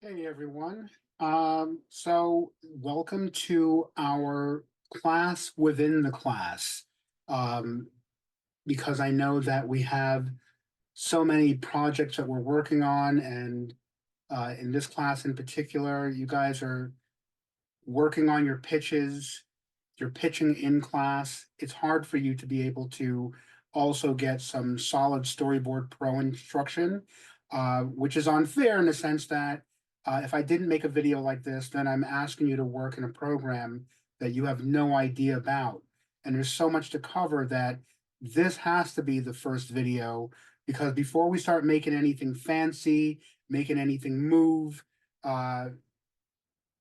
Hey everyone. So welcome to our class within the class. Um, because I know that we have so many projects that we're working on, and in this class in particular, you guys are working on your pitches, you're pitching in class. It's hard for you to be able to also get some solid Storyboard Pro instruction, which is unfair in the sense that if I didn't make a video like this, then I'm asking you to work in a program that you have no idea about. And there's so much to cover that this has to be the first video, because before we start making anything fancy, making anything move, uh,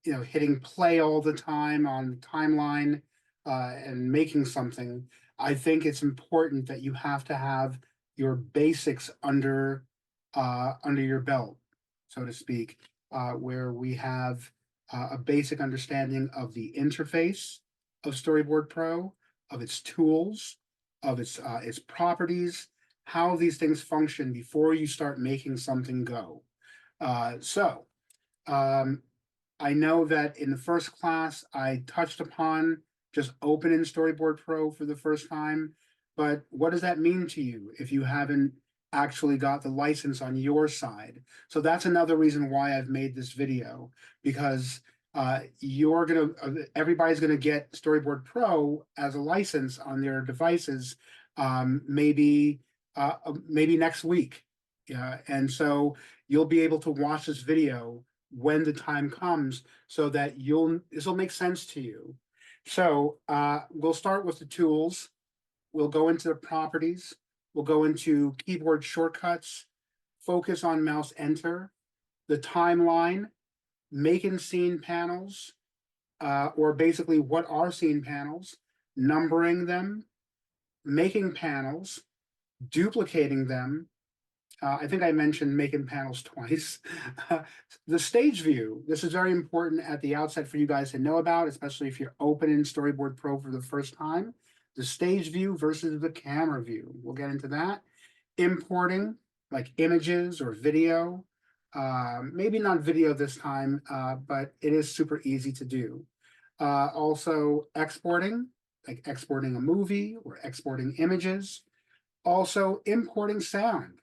hitting play all the time on the timeline and making something, I think it's important that you have to have your basics under your belt, so to speak, where we have a basic understanding of the interface of Storyboard Pro, of its tools, of its properties, how these things function before you start making something go. So. Um, I know that in the first class, I touched upon just opening Storyboard Pro for the first time, but what does that mean to you if you haven't actually got the license on your side? So that's another reason why I've made this video, because everybody's gonna get Storyboard Pro as a license on their devices, maybe next week. Yeah, and so you'll be able to watch this video when the time comes, so that this will make sense to you. So we'll start with the tools. We'll go into the properties. We'll go into keyboard shortcuts, focus on mouse enter, the timeline, making scene panels, or basically what are scene panels, numbering them, making panels, duplicating them. I think I mentioned making panels twice. The stage view, this is very important at the outset for you guys to know about, especially if you're opening Storyboard Pro for the first time. The stage view versus the camera view. We'll get into that. Importing, like images or video. Maybe not video this time, but it is super easy to do. Also exporting, like exporting a movie or exporting images. Also importing sound,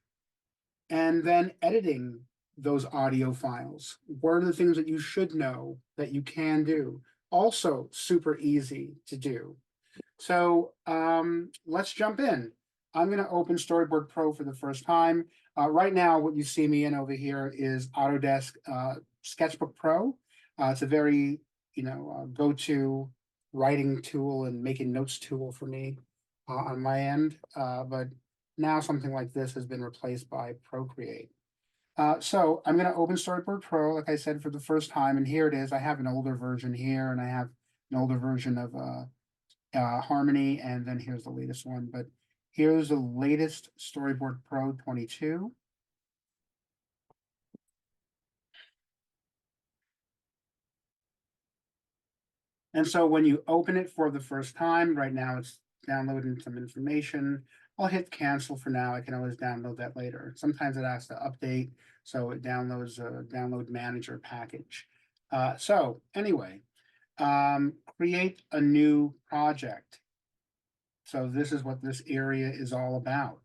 and then editing those audio files. What are the things that you should know that you can do? Also super easy to do. So let's jump in. I'm going to open Storyboard Pro for the first time. Right now, what you see me in over here is Autodesk Sketchbook Pro. It's a very, go-to writing tool and making notes tool for me on my end. But now something like this has been replaced by Procreate. So I'm going to open Storyboard Pro, like I said, for the first time. And here it is. I have an older version here, and I have an older version of Harmony, and then here's the latest one. But here's the latest Storyboard Pro 22. And so when you open it for the first time, right now it's downloading some information. I'll hit cancel for now. I can always download that later. Sometimes it has to update, so it downloads a download manager package. So anyway, create a new project. So this is what this area is all about.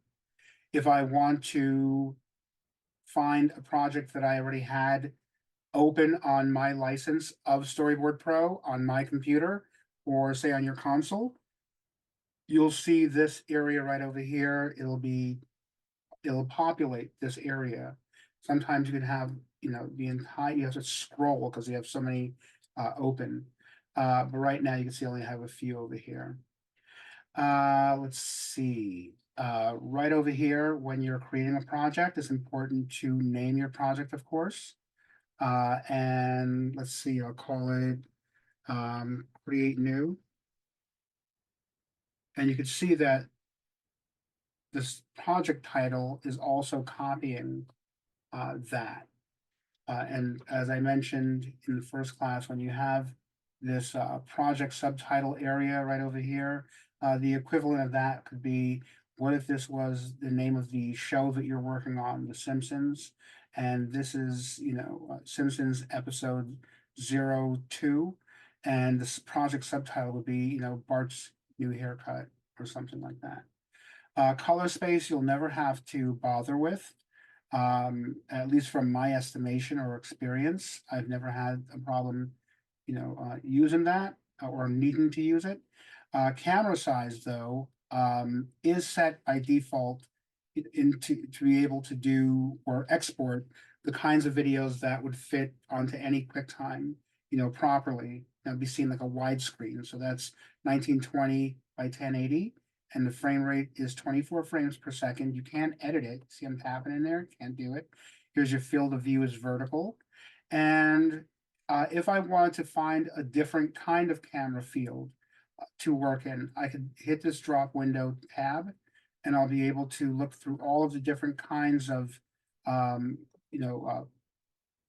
If I want to find a project that I already had open on my license of Storyboard Pro on my computer, or say on your console, you'll see this area right over here. It'll populate this area. Sometimes you can have, the entire, you have to scroll because you have so many open. But right now you can see I only have a few over here. Let's see. Right over here, when you're creating a project, it's important to name your project, of course. And let's see, I'll call it create new. And you can see that this project title is also copying that. And as I mentioned in the first class, when you have this project subtitle area right over here, the equivalent of that could be, what if this was the name of the show that you're working on, The Simpsons? and this is, Simpsons episode 02, and this project subtitle would be, Bart's new haircut or something like that. Color space, you'll never have to bother with, at least from my estimation or experience. I've never had a problem, using that or needing to use it. Camera size, though, is set by default to be able to do or export the kinds of videos that would fit onto any QuickTime, properly. That would be seen like a widescreen. So that's 1920 by 1080, and the frame rate is 24 frames per second. You can't edit it. See, I'm tapping in there, can't do it. Here's your field of view is vertical. And if I wanted to find a different kind of camera field to work in, I could hit this drop window tab, and I'll be able to look through all of the different kinds of,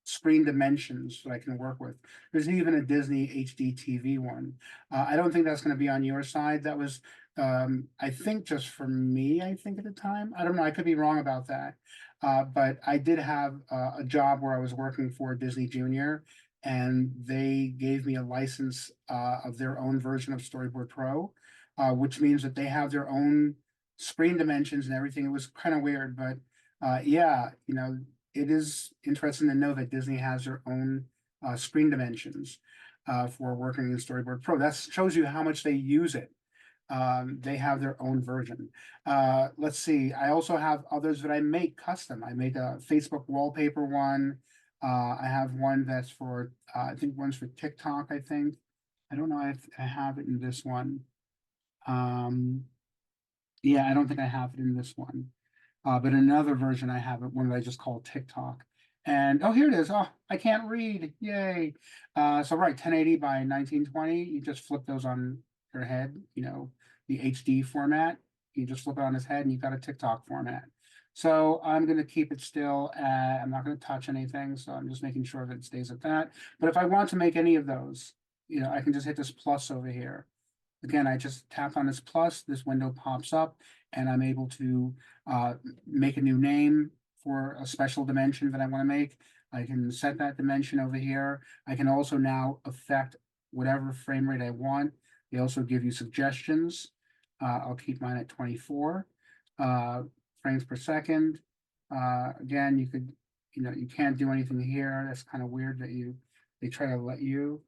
screen dimensions that I can work with. There's even a Disney HD TV one. I don't think that's going to be on your side. That was, I think, just for me, I think at the time. I don't know. I could be wrong about that. But I did have a job where I was working for Disney Junior, and they gave me a license of their own version of Storyboard Pro, which means that they have their own screen dimensions and everything. It was kind of weird, but yeah, it is interesting to know that Disney has their own screen dimensions for working in Storyboard Pro. That shows you how much they use it. They have their own version. Let's see. I also have others that I make custom. I make a Facebook wallpaper one. I have one that's for, I think one's for TikTok, I think. I don't know if I have it in this one. Yeah, I don't think I have it in this one. But another version I have it, one that I just call TikTok. And oh, here it is. Oh, I can't read. Yay. So right, 1080 by 1920. You just flip those on your head, the HD format. You just flip it on his head and you got a TikTok format. So I'm going to keep it still. I'm not going to touch anything. So I'm just making sure that it stays at that. But if I want to make any of those, I can just hit this plus over here. Again, I just tap on this plus, this window pops up, and I'm able to make a new name for a special dimension that I want to make. I can set that dimension over here. I can also now affect whatever frame rate I want. They also give you suggestions. I'll keep mine at 24 frames per second. Again, you could, you can't do anything here. That's kind of weird that they try to let you.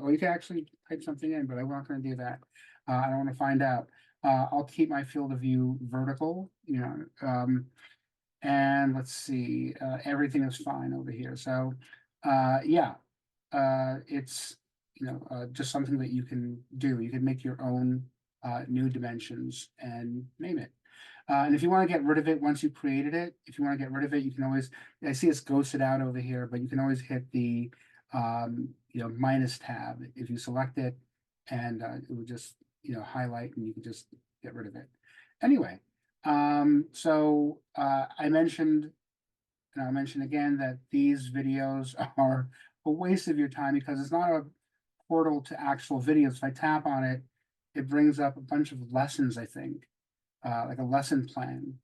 Oh, you can actually type something in, but I'm not going to do that. I don't want to find out. I'll keep my field of view vertical, and let's see, everything is fine over here. So, yeah, it's, just something that you can do. You can make your own new dimensions and name it. And if you want to get rid of it once you created it, if you want to get rid of it, you can always, I see it's ghosted out over here, but you can always hit the, minus tab if you select it, and it would just, highlight, and you can just get rid of it. Anyway, so I mentioned, and I'll mention again, that these videos are a waste of your time because it's not a portal to actual videos. If I tap on it, it brings up a bunch of lessons, I think, like a lesson plan.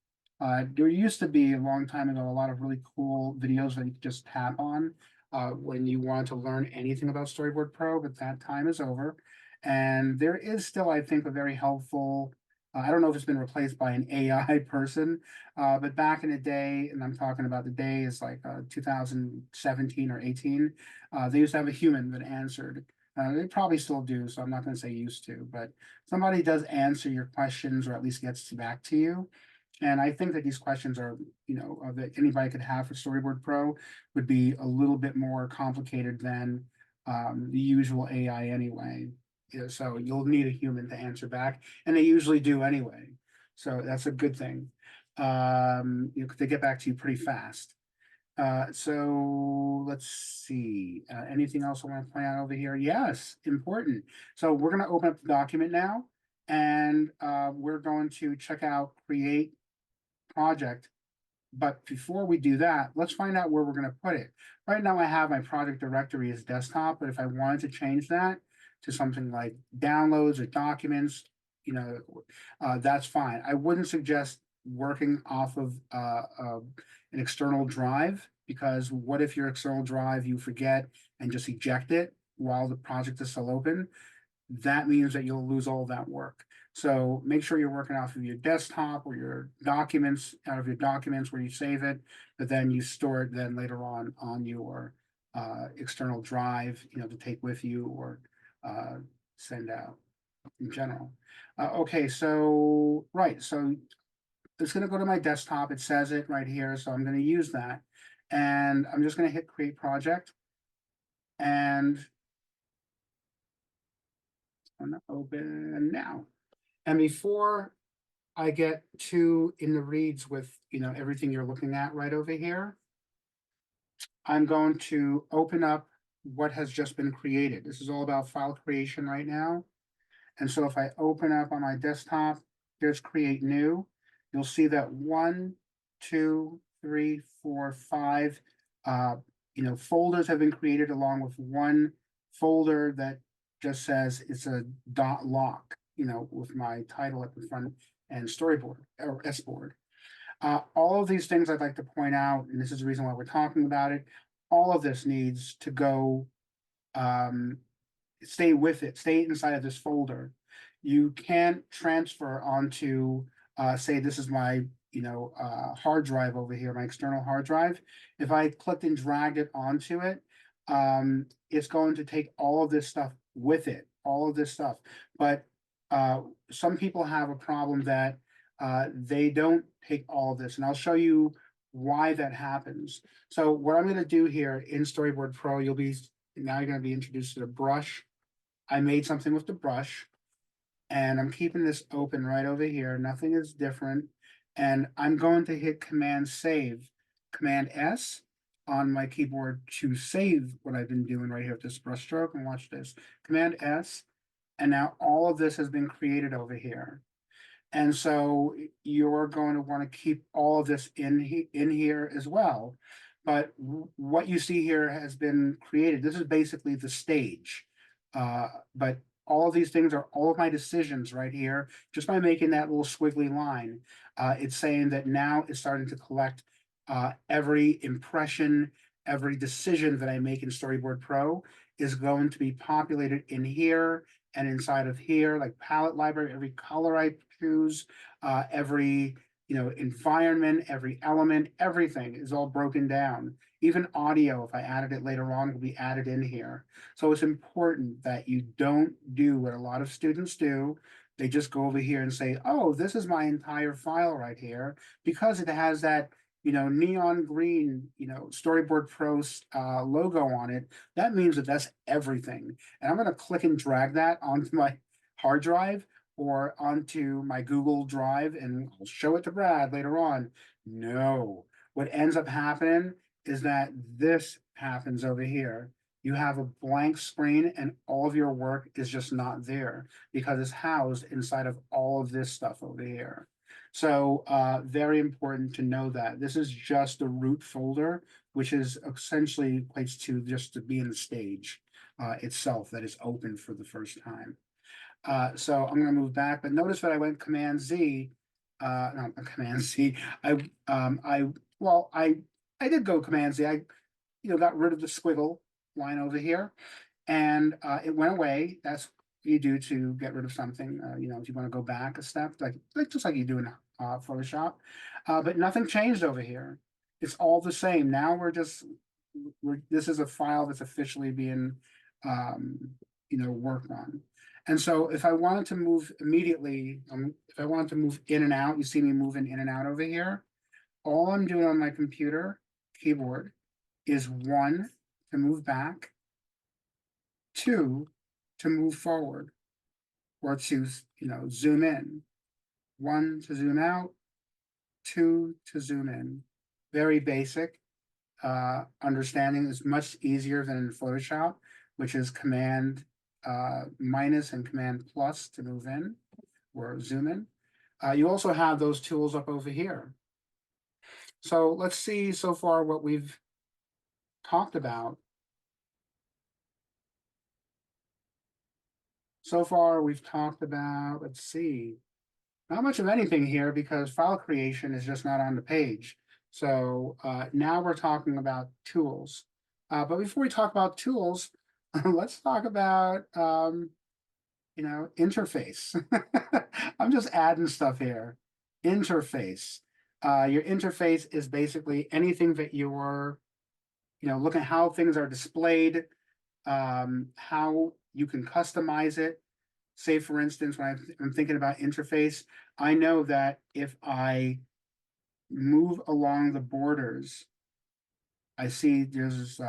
There used to be a long time ago a lot of really cool videos that you could just tap on when you want to learn anything about Storyboard Pro, but that time is over. And there is still, I think, a very helpful, I don't know if it's been replaced by an AI person, but back in the day, and I'm talking about the day is like 2017 or 18, they used to have a human that answered. They probably still do, so I'm not going to say used to, but somebody does answer your questions or at least gets back to you. And I think that these questions are, that anybody could have for Storyboard Pro would be a little bit more complicated than the usual AI anyway. So you'll need a human to answer back, and they usually do anyway. So that's a good thing. They get back to you pretty fast. So let's see, anything else I want to point out over here? Yes, important. So we're going to open up the document now, and we're going to check out create project. But before we do that, let's find out where we're going to put it. Right now I have my project directory as desktop, but if I wanted to change that to something like downloads or documents, that's fine. I wouldn't suggest working off of an external drive because what if your external drive, you forget and just eject it while the project is still open? That means that you'll lose all that work. So make sure you're working off of your desktop or your documents, out of your documents where you save it, but then you store it then later on your external drive, to take with you or send out in general. Okay, so right, so it's going to go to my desktop. It says it right here, so I'm going to use that, and I'm just going to hit create project, and I'm going to open now. And before I get to in the reads with everything you're looking at right over here, I'm going to open up what has just been created. This is all about file creation right now. And so if I open up on my desktop, here's create new, you'll see that 1, 2, 3, 4, 5, folders have been created along with one folder that just says it's a .lock, with my title at the front and storyboard or SBoard. All of these things I'd like to point out, and this is the reason why we're talking about it, all of this needs to go stay with it, stay inside of this folder. You can't transfer onto, say this is my, hard drive over here, my external hard drive. If I clicked and dragged it onto it, it's going to take all of this stuff with it, all of this stuff. But some people have a problem that they don't take all of this, and I'll show you why that happens. So what I'm going to do here in Storyboard Pro, now you're going to be introduced to the brush. I made something with the brush, and I'm keeping this open right over here. Nothing is different. And I'm going to hit Command Save, Command S on my keyboard to save what I've been doing right here with this brush stroke. And watch this, Command S. And now all of this has been created over here. And so you're going to want to keep all of this in here as well. But what you see here has been created. This is basically the stage. But all of these things are all of my decisions right here. Just by making that little squiggly line, it's saying that now it's starting to collect every impression, every decision that I make in Storyboard Pro is going to be populated in here and inside of here, like palette library, every color I choose, every environment, every element, everything is all broken down. Even audio, if I added it later on, will be added in here. So it's important that you don't do what a lot of students do. They just go over here and say, oh, this is my entire file right here, because it has that neon green, Storyboard Pro logo on it. That means that that's everything. And I'm going to click and drag that onto my hard drive or onto my Google Drive, and I'll show it to Brad later on. No, what ends up happening is that this happens over here. You have a blank screen and all of your work is just not there because it's housed inside of all of this stuff over here. So very important to know that this is just the root folder, which is essentially equates to just to be in the stage itself that is open for the first time. So I'm going to move back, but notice that I went Command Z, no, Command Z. I did go Command Z. I got rid of the squiggle line over here, and it went away. That's what you do to get rid of something. If you want to go back a step, like just like you do in Photoshop, but nothing changed over here. It's all the same. Now this is a file that's officially being worked on. And so if I wanted to move immediately, if I wanted to move in and out, you see me moving in and out over here. All I'm doing on my computer keyboard is 1 to move back, 2 to move forward, or to zoom in. 1 to zoom out, 2 to zoom in. Very basic. Understanding is much easier than in Photoshop, which is Command minus and Command plus to move in or zoom in. You also have those tools up over here. So let's see so far what we've talked about. So far we've talked about, let's see, not much of anything here because file creation is just not on the page. So now we're talking about tools. But before we talk about tools, let's talk about interface. I'm just adding stuff here. Interface. Your interface is basically anything that you're, look at how things are displayed, how you can customize it. Say, for instance, when I'm thinking about interface, I know that if I move along the borders, I see there's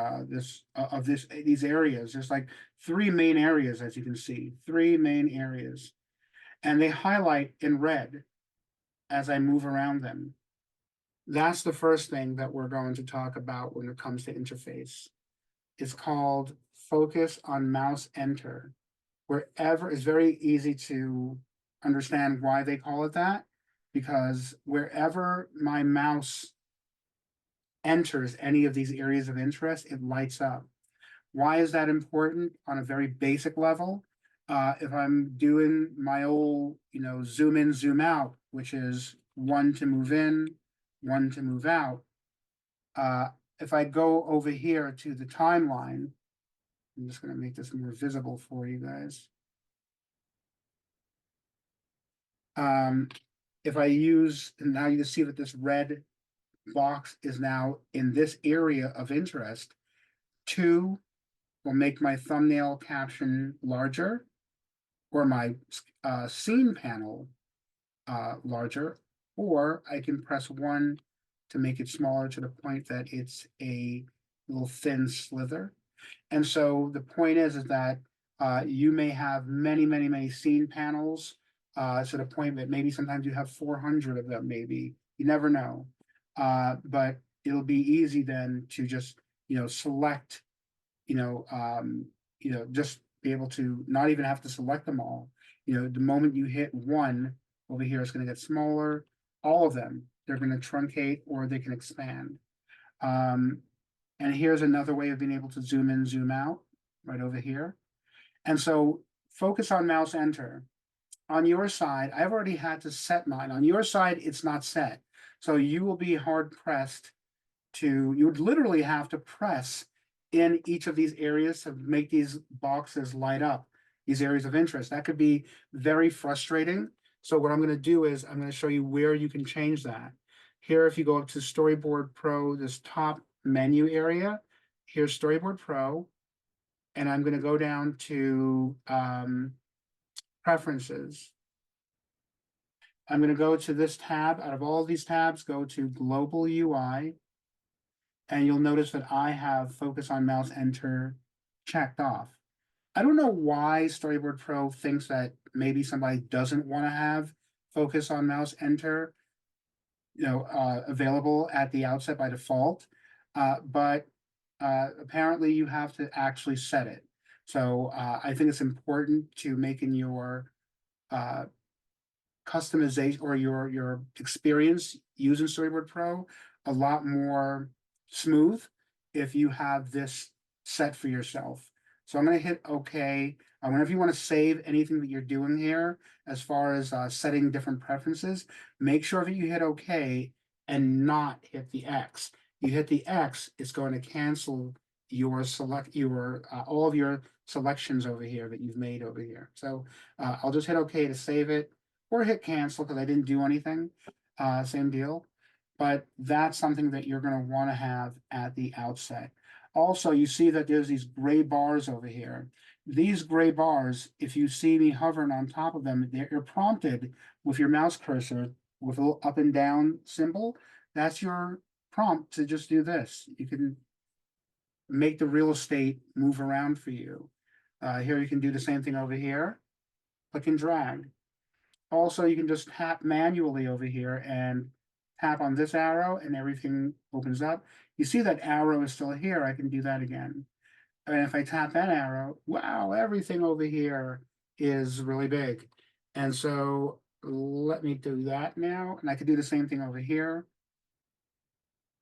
these areas. There's like three main areas, as you can see, three main areas, and they highlight in red as I move around them. That's the first thing that we're going to talk about when it comes to interface. It's called focus on mouse enter. Wherever it's very easy to understand why they call it that, because wherever my mouse enters any of these areas of interest, it lights up. Why is that important on a very basic level? If I'm doing my old, zoom in, zoom out, which is one to move in, one to move out. If I go over here to the timeline, I'm just going to make this more visible for you guys. If I use, and now you can see that this red box is now in this area of interest. Two will make my thumbnail caption larger, or my scene panel larger, or I can press one to make it smaller to the point that it's a little thin slither. And so the point is that you may have many, many, many scene panels to the point that maybe sometimes you have 400 of them, maybe. You never know. But it'll be easy then to just, select, just be able to not even have to select them all. The moment you hit one over here, it's going to get smaller. All of them, they're going to truncate or they can expand. And here's another way of being able to zoom in, zoom out right over here. And so focus on mouse enter. On your side, I've already had to set mine. On your side, it's not set. So you will be hard pressed you would literally have to press in each of these areas to make these boxes light up, these areas of interest. That could be very frustrating. So what I'm going to do is I'm going to show you where you can change that. Here, if you go up to Storyboard Pro, this top menu area, here's Storyboard Pro, and I'm going to go down to Preferences. I'm going to go to this tab. Out of all these tabs, go to Global UI, and you'll notice that I have Focus on Mouse Enter checked off. I don't know why Storyboard Pro thinks that maybe somebody doesn't want to have Focus on Mouse Enter available at the outset by default, but apparently you have to actually set it. So I think it's important to make in your customization or your experience using Storyboard Pro a lot more smooth if you have this set for yourself. So I'm going to hit OK. Whenever you want to save anything that you're doing here, as far as setting different preferences, make sure that you hit OK and not hit the X. You hit the X, it's going to cancel your all of your selections over here that you've made over here. So I'll just hit OK to save it, or hit cancel because I didn't do anything. Same deal. But that's something that you're going to want to have at the outset. Also, you see that there's these gray bars over here. These gray bars, if you see me hovering on top of them, you're prompted with your mouse cursor with a little up and down symbol. That's your prompt to just do this. You can make the real estate move around for you. Here you can do the same thing over here. Click and drag. Also, you can just tap manually over here and tap on this arrow and everything opens up. You see that arrow is still here. I can do that again. And if I tap that arrow, wow, everything over here is really big. And so let me do that now. And I could do the same thing over here.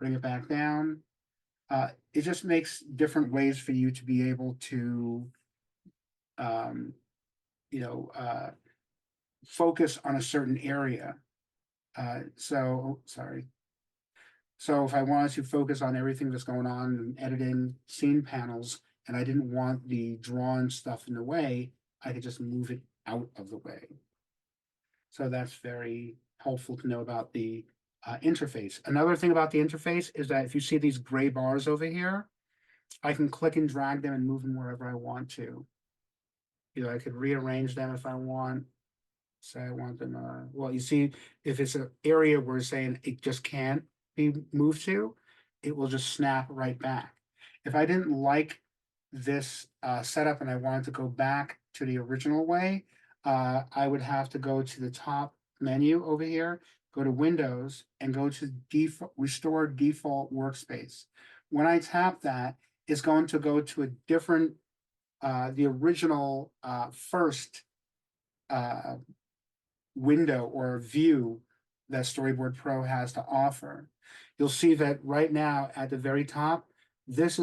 Bring it back down. It just makes different ways for you to be able to, focus on a certain area. Sorry. So if I wanted to focus on everything that's going on and editing scene panels, and I didn't want the drawn stuff in the way, I could just move it out of the way. So that's very helpful to know about the interface. Another thing about the interface is that if you see these gray bars over here, I can click and drag them and move them wherever I want to. I could rearrange them if I want. Say I want them, well, you see, if it's an area where it's saying it just can't be moved to, it will just snap right back. If I didn't like this setup and I wanted to go back to the original way, I would have to go to the top menu over here, go to Windows, and go to Restore Default Workspace. When I tap that, it's going to go to a different, the original first window or view that Storyboard Pro has to offer. You'll see that right now at the very top, I think this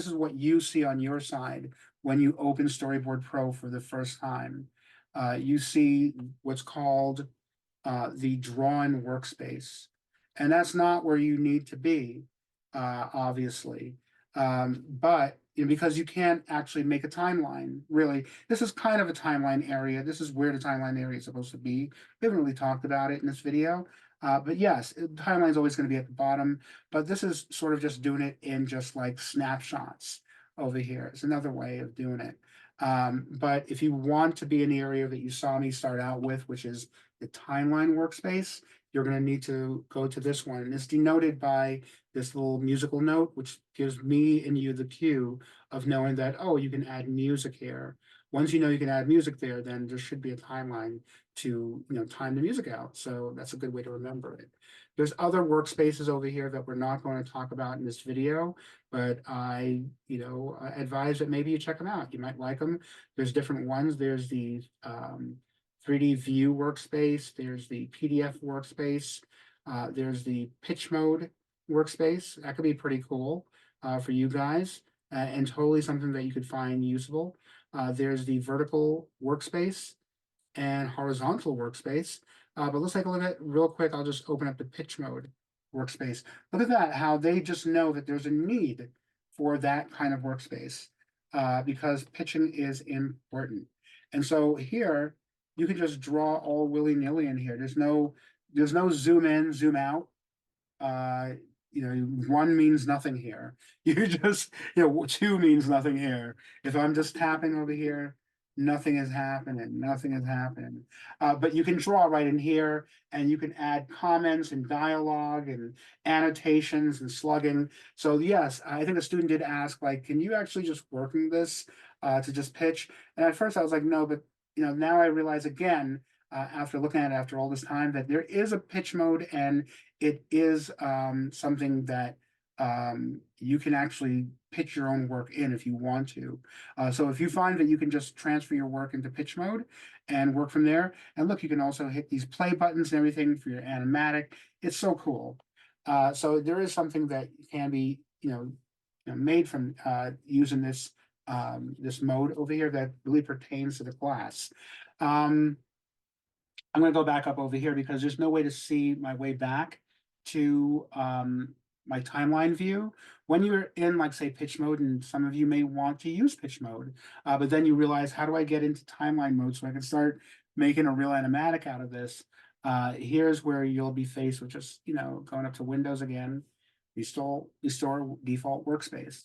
is what you see on your side when you open Storyboard Pro for the first time. You see what's called the drawn workspace. And that's not where you need to be, obviously. But because you can't actually make a timeline, really. This is kind of a timeline area. This is where the timeline area is supposed to be. We haven't really talked about it in this video. But yes, timeline is always going to be at the bottom. But this is sort of just doing it in just like snapshots over here. It's another way of doing it. But if you want to be in the area that you saw me start out with, which is the timeline workspace, you're going to need to go to this one. And it's denoted by this little musical note, which gives me and you the cue of knowing that, oh, you can add music here. Once you know you can add music there, then there should be a timeline to time the music out. So that's a good way to remember it. There's other workspaces over here that we're not going to talk about in this video, but I advise that maybe you check them out. You might like them. There's different ones. There's the 3D view workspace. There's the PDF workspace. There's the pitch mode workspace. That could be pretty cool for you guys and totally something that you could find usable. There's the vertical workspace and horizontal workspace. But let's take a look at real quick. I'll just open up the pitch mode workspace. Look at that, how they just know that there's a need for that kind of workspace because pitching is important. And so here, you can just draw all willy-nilly in here. There's no zoom in, zoom out. One means nothing here. You just, two means nothing here. If I'm just tapping over here, nothing is happening. Nothing is happening. But you can draw right in here, and you can add comments and dialogue and annotations and slugging. So yes, I think a student did ask, like, can you actually just working this to just pitch? And at first I was like, no, but now I realize again, after looking at it after all this time, that there is a pitch mode, and it is something that you can actually pitch your own work in if you want to. So if you find that you can just transfer your work into pitch mode and work from there, and look, you can also hit these play buttons and everything for your animatic. It's so cool. So there is something that can be made from using this this mode over here that really pertains to the class. I'm going to go back up over here because there's no way to see my way back to my timeline view. When you're in, like, say, pitch mode, and some of you may want to use pitch mode, but then you realize, how do I get into timeline mode so I can start making a real animatic out of this? Here's where you'll be faced with just, going up to Windows again, restore default workspace.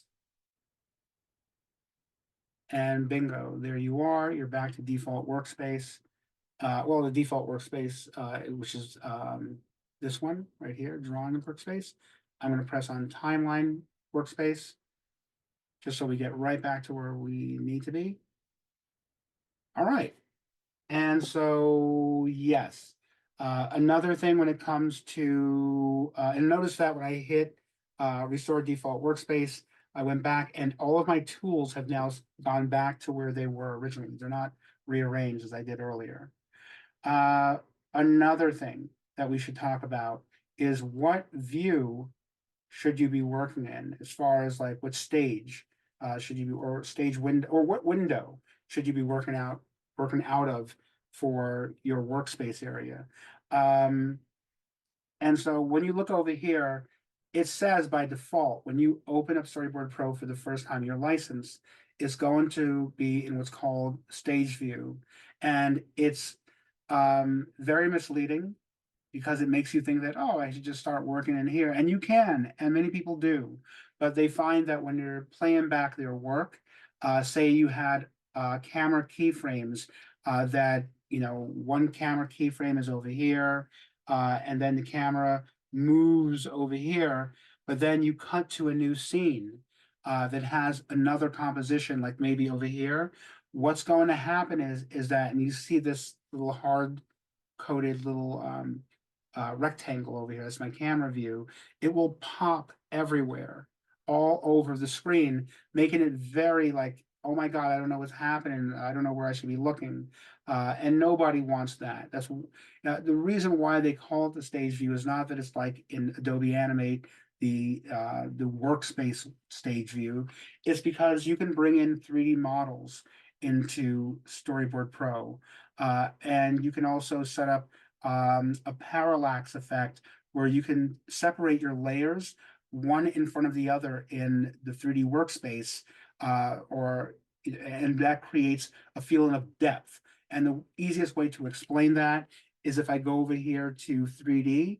And bingo, there you are. You're back to default workspace. Well, the default workspace, which is this one right here, drawing workspace. I'm going to press on timeline workspace, just so we get right back to where we need to be. All right. And so, yes, another thing when it comes to, and notice that when I hit restore default workspace, I went back and all of my tools have now gone back to where they were originally. They're not rearranged as I did earlier. Another thing that we should talk about is what view should you be working in, as far as like what stage should you be, or stage window, or what window should you be working out of for your workspace area. And so when you look over here, it says by default, when you open up Storyboard Pro for the first time, your license is going to be in what's called stage view. And it's very misleading because it makes you think that, oh, I should just start working in here. And you can, and many people do. But they find that when you're playing back their work, say you had camera keyframes that, one camera keyframe is over here, and then the camera moves over here, but then you cut to a new scene that has another composition, like maybe over here. What's going to happen is that, and you see this little hard coded little rectangle over here. That's my camera view. It will pop everywhere, all over the screen, making it very like, oh my God, I don't know what's happening. I don't know where I should be looking. And nobody wants that. That's the reason why they call it the stage view is not that it's like in Adobe Animate, the workspace stage view. It's because you can bring in 3D models into Storyboard Pro. And you can also set up a parallax effect where you can separate your layers one in front of the other in the 3D workspace, and that creates a feeling of depth. And the easiest way to explain that is if I go over here to 3D,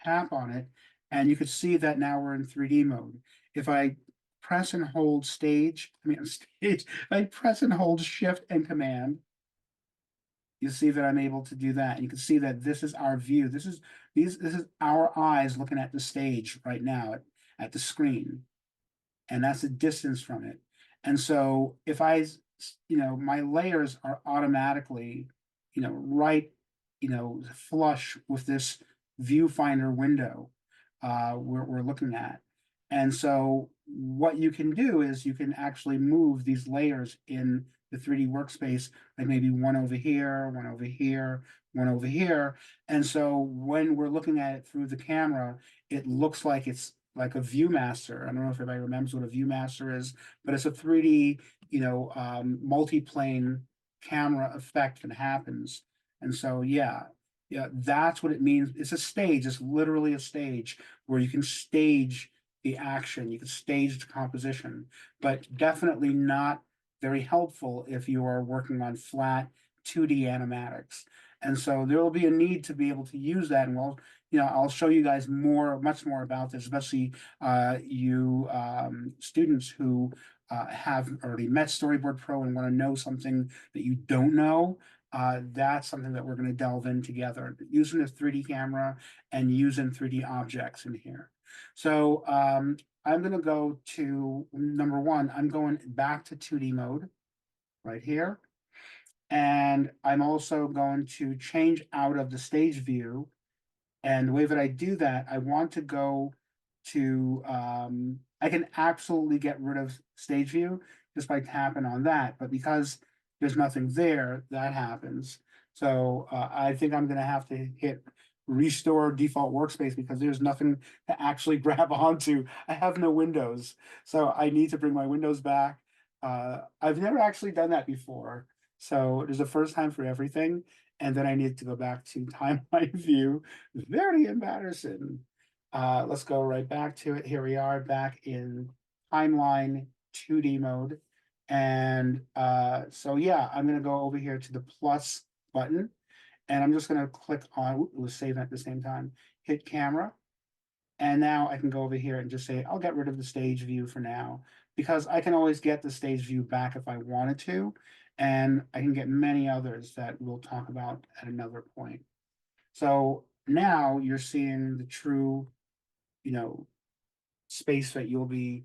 tap on it, and you can see that now we're in 3D mode. If I press and hold if I press and hold Shift and Command, you see that I'm able to do that. And you can see that this is our view. This is our eyes looking at the stage right now at the screen. And that's the distance from it. And so if my layers are automatically, right, flush with this viewfinder window we're looking at. And so what you can do is you can actually move these layers in the 3D workspace, like maybe one over here, one over here, one over here. And so when we're looking at it through the camera, it looks like it's like a ViewMaster. I don't know if everybody remembers what a ViewMaster is, but it's a 3D, multi-plane camera effect that happens. And so, yeah, that's what it means. It's a stage. It's literally a stage where you can stage the action, you can stage the composition, but definitely not very helpful if you are working on flat 2D animatics. And so there will be a need to be able to use that. And I'll show you guys much more about this, especially you students who have already met Storyboard Pro and want to know something that you don't know. That's something that we're going to delve in together, using a 3D camera and using 3D objects in here. So I'm going to go to number one. I'm going back to 2D mode right here. And I'm also going to change out of the stage view. And the way that I do that, I want to go to, I can absolutely get rid of stage view just by tapping on that. But because there's nothing there, that happens. So I think I'm going to have to hit restore default workspace because there's nothing to actually grab onto. I have no windows. So I need to bring my windows back. I've never actually done that before. So there's a first time for everything. And then I need to go back to timeline view. Very embarrassing. Let's go right back to it. Here we are back in timeline 2D mode. And so yeah, I'm gonna go over here to the plus button and I'm just gonna click on, it was saving at the same time, hit camera. And now I can go over here and just say, I'll get rid of the stage view for now, because I can always get the stage view back if I wanted to. And I can get many others that we'll talk about at another point. So now you're seeing the true, space that you'll be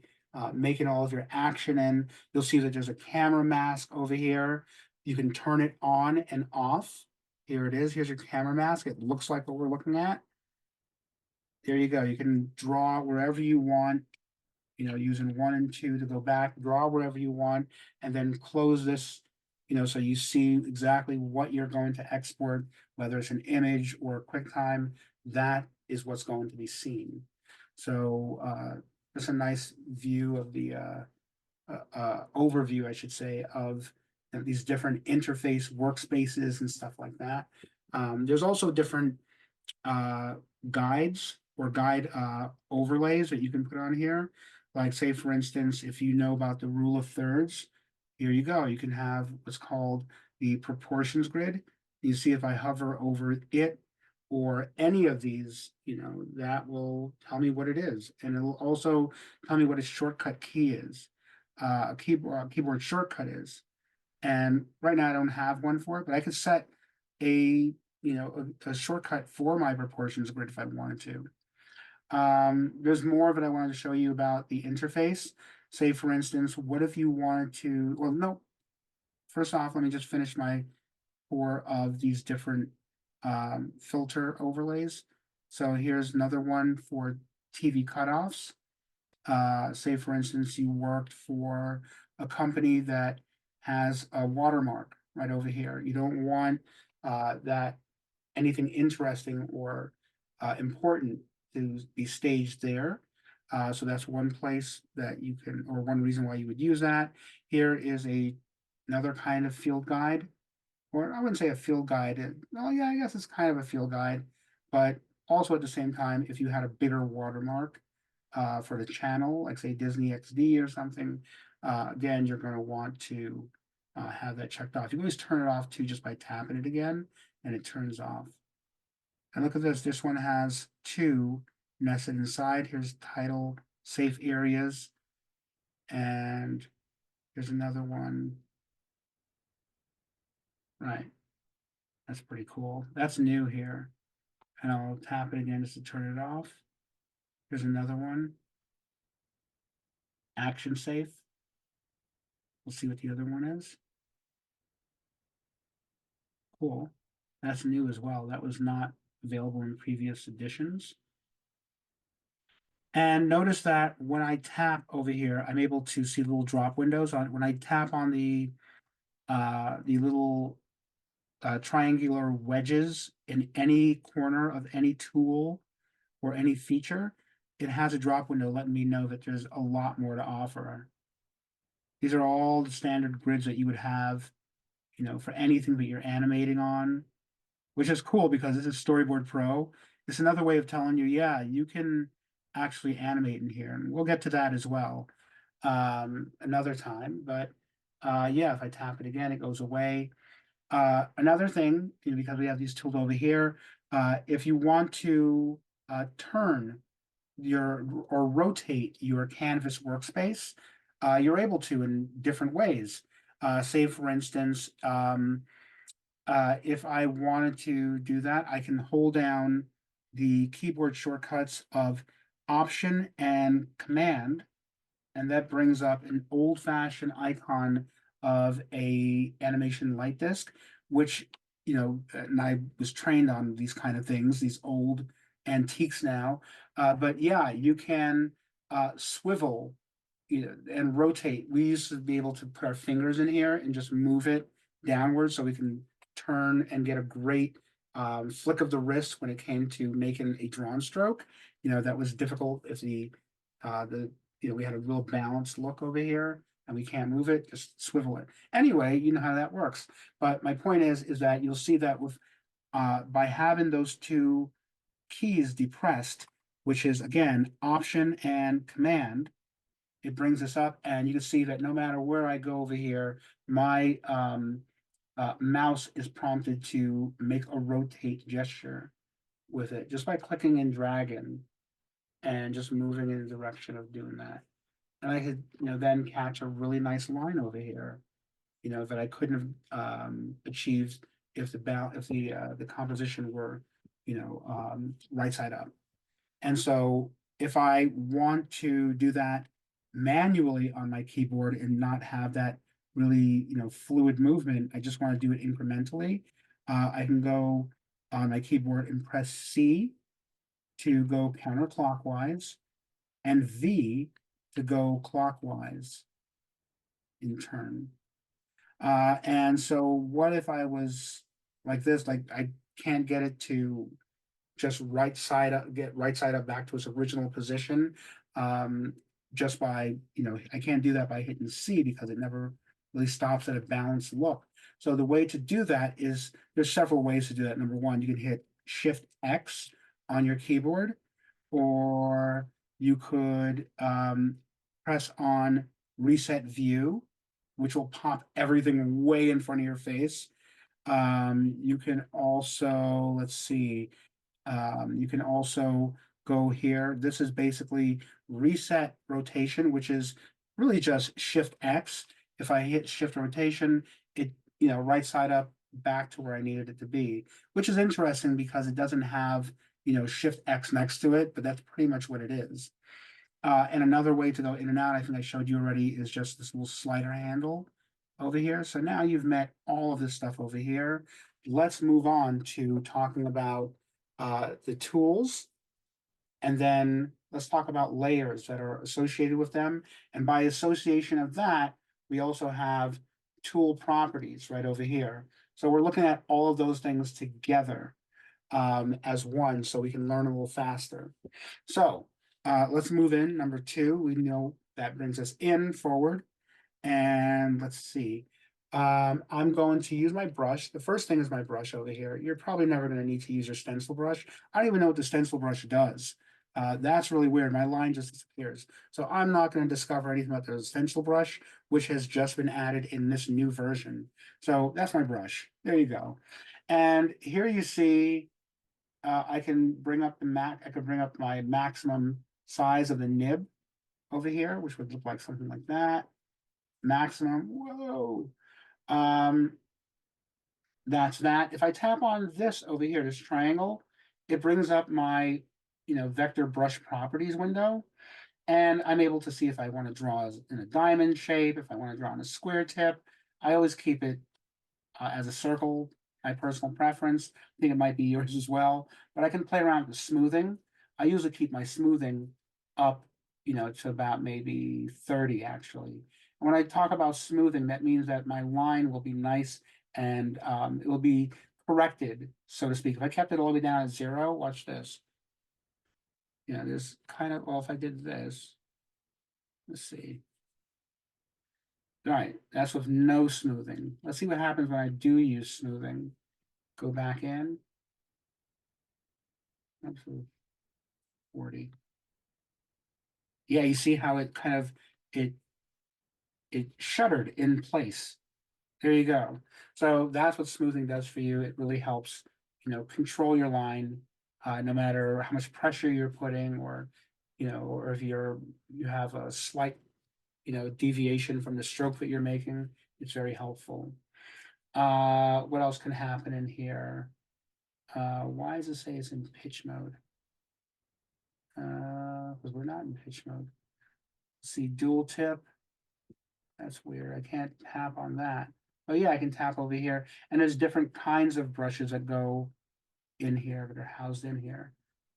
making all of your action in. You'll see that there's a camera mask over here. You can turn it on and off. Here it is. Here's your camera mask. It looks like what we're looking at. There you go. You can draw wherever you want, using 1 and 2 to go back, draw wherever you want, and then close this, so you see exactly what you're going to export, whether it's an image or QuickTime, that is what's going to be seen. So just a nice view of the overview, I should say, of these different interface workspaces and stuff like that. There's also different guides or guide overlays that you can put on here. Like say, for instance, if you know about the rule of thirds, here you go. You can have what's called the proportions grid. You see if I hover over it or any of these, that will tell me what it is. And it'll also tell me what a shortcut key is, a keyboard shortcut is. And right now I don't have one for it, but I could set a shortcut for my proportions grid if I wanted to. There's more of it I wanted to show you about the interface. Say, for instance, what if you wanted to, well, no, first off, let me just finish my four of these different filter overlays. So here's another one for TV cutoffs. Say, for instance, you worked for a company that has a watermark right over here. You don't want that anything interesting or important to be staged there. So that's one place that you can, or one reason why you would use that. Here is another kind of field guide, or I wouldn't say a field guide. Oh yeah, I guess it's kind of a field guide, but also at the same time, if you had a bigger watermark for the channel, like say Disney XD or something, again, you're going to want to have that checked off. You can always turn it off too just by tapping it again, and it turns off. And look at this. This one has two nested inside. Here's title, safe areas, and here's another one. Right. That's pretty cool. That's new here. And I'll tap it again just to turn it off. Here's another one. Action safe. We'll see what the other one is. Cool. That's new as well. That was not available in previous editions. And notice that when I tap over here, I'm able to see little drop windows on when I tap on the little triangular wedges in any corner of any tool or any feature, it has a drop window letting me know that there's a lot more to offer. These are all the standard grids that you would have, for anything that you're animating on, which is cool because this is Storyboard Pro. It's another way of telling you, yeah, you can actually animate in here, and we'll get to that as well another time. But yeah, if I tap it again, it goes away. Another thing, because we have these tools over here, if you want to turn or rotate your canvas workspace, you're able to in different ways. Say, for instance, if I wanted to do that, I can hold down the keyboard shortcuts of Option and Command, and that brings up an old-fashioned icon of a animation light disc, which, and I was trained on these kind of things, these old antiques now. But yeah, you can swivel, and rotate. We used to be able to put our fingers in here and just move it downwards so we can turn and get a great flick of the wrist when it came to making a drawn stroke. That was difficult if we had a real balanced look over here and we can't move it, just swivel it. Anyway, you know how that works. But my point is that you'll see that with by having those two keys depressed, which is again Option and Command, it brings us up, and you can see that no matter where I go over here, my mouse is prompted to make a rotate gesture with it just by clicking and dragging and just moving in the direction of doing that. And I could, then catch a really nice line over here, that I couldn't have achieved if the composition were, right side up. And so if I want to do that manually on my keyboard and not have that really, fluid movement, I just want to do it incrementally. I can go on my keyboard and press C to go counterclockwise and V to go clockwise in turn. And so what if I was like this, like I can't get it to just get right side up back to its original position, just by, I can't do that by hitting C because it never really stops at a balanced look. So the way to do that is, there's several ways to do that. Number one, you can hit Shift X on your keyboard, or you could press on reset view, which will pop everything way in front of your face. You can also, let's see, you can also go here. This is basically reset rotation, which is really just Shift X. If I hit Shift rotation, it, right side up back to where I needed it to be, which is interesting because it doesn't have, Shift X next to it, but that's pretty much what it is. And another way to go in and out, I think I showed you already, is just this little slider handle over here. So now you've met all of this stuff over here. Let's move on to talking about the tools, and then let's talk about layers that are associated with them. And by association of that, we also have tool properties right over here. So we're looking at all of those things together as one, so we can learn a little faster. So let's move in. Number two, we know that brings us in forward. And let's see. I'm going to use my brush. The first thing is my brush over here. You're probably never going to need to use your stencil brush. I don't even know what the stencil brush does. That's really weird. My line just disappears. So I'm not going to discover anything about the stencil brush, which has just been added in this new version. So that's my brush. There you go. And here you see, I can bring up I could bring up my maximum size of the nib over here, which would look like something like that. Maximum, whoa. That's that. If I tap on this over here, this triangle, it brings up my, vector brush properties window. And I'm able to see if I want to draw in a diamond shape, if I want to draw in a square tip. I always keep it as a circle, my personal preference. I think it might be yours as well, but I can play around with smoothing. I usually keep my smoothing up, to about maybe 30 actually. And when I talk about smoothing, that means that my line will be nice and it will be corrected, so to speak. If I kept it all the way down at 0, watch this. There's kind of, well, if I did this, let's see. All right, that's with no smoothing. Let's see what happens when I do use smoothing. Go back in. Absolutely. 40. Yeah, you see how it kind of it shuddered in place. There you go. So that's what smoothing does for you. It really helps, control your line, no matter how much pressure you're putting, or or if you have a slight, deviation from the stroke that you're making. It's very helpful. What else can happen in here? Why does it say it's in pitch mode? Because we're not in pitch mode. See, dual tip. That's weird. I can't tap on that. Oh yeah, I can tap over here. And there's different kinds of brushes that go in here, that are housed in here.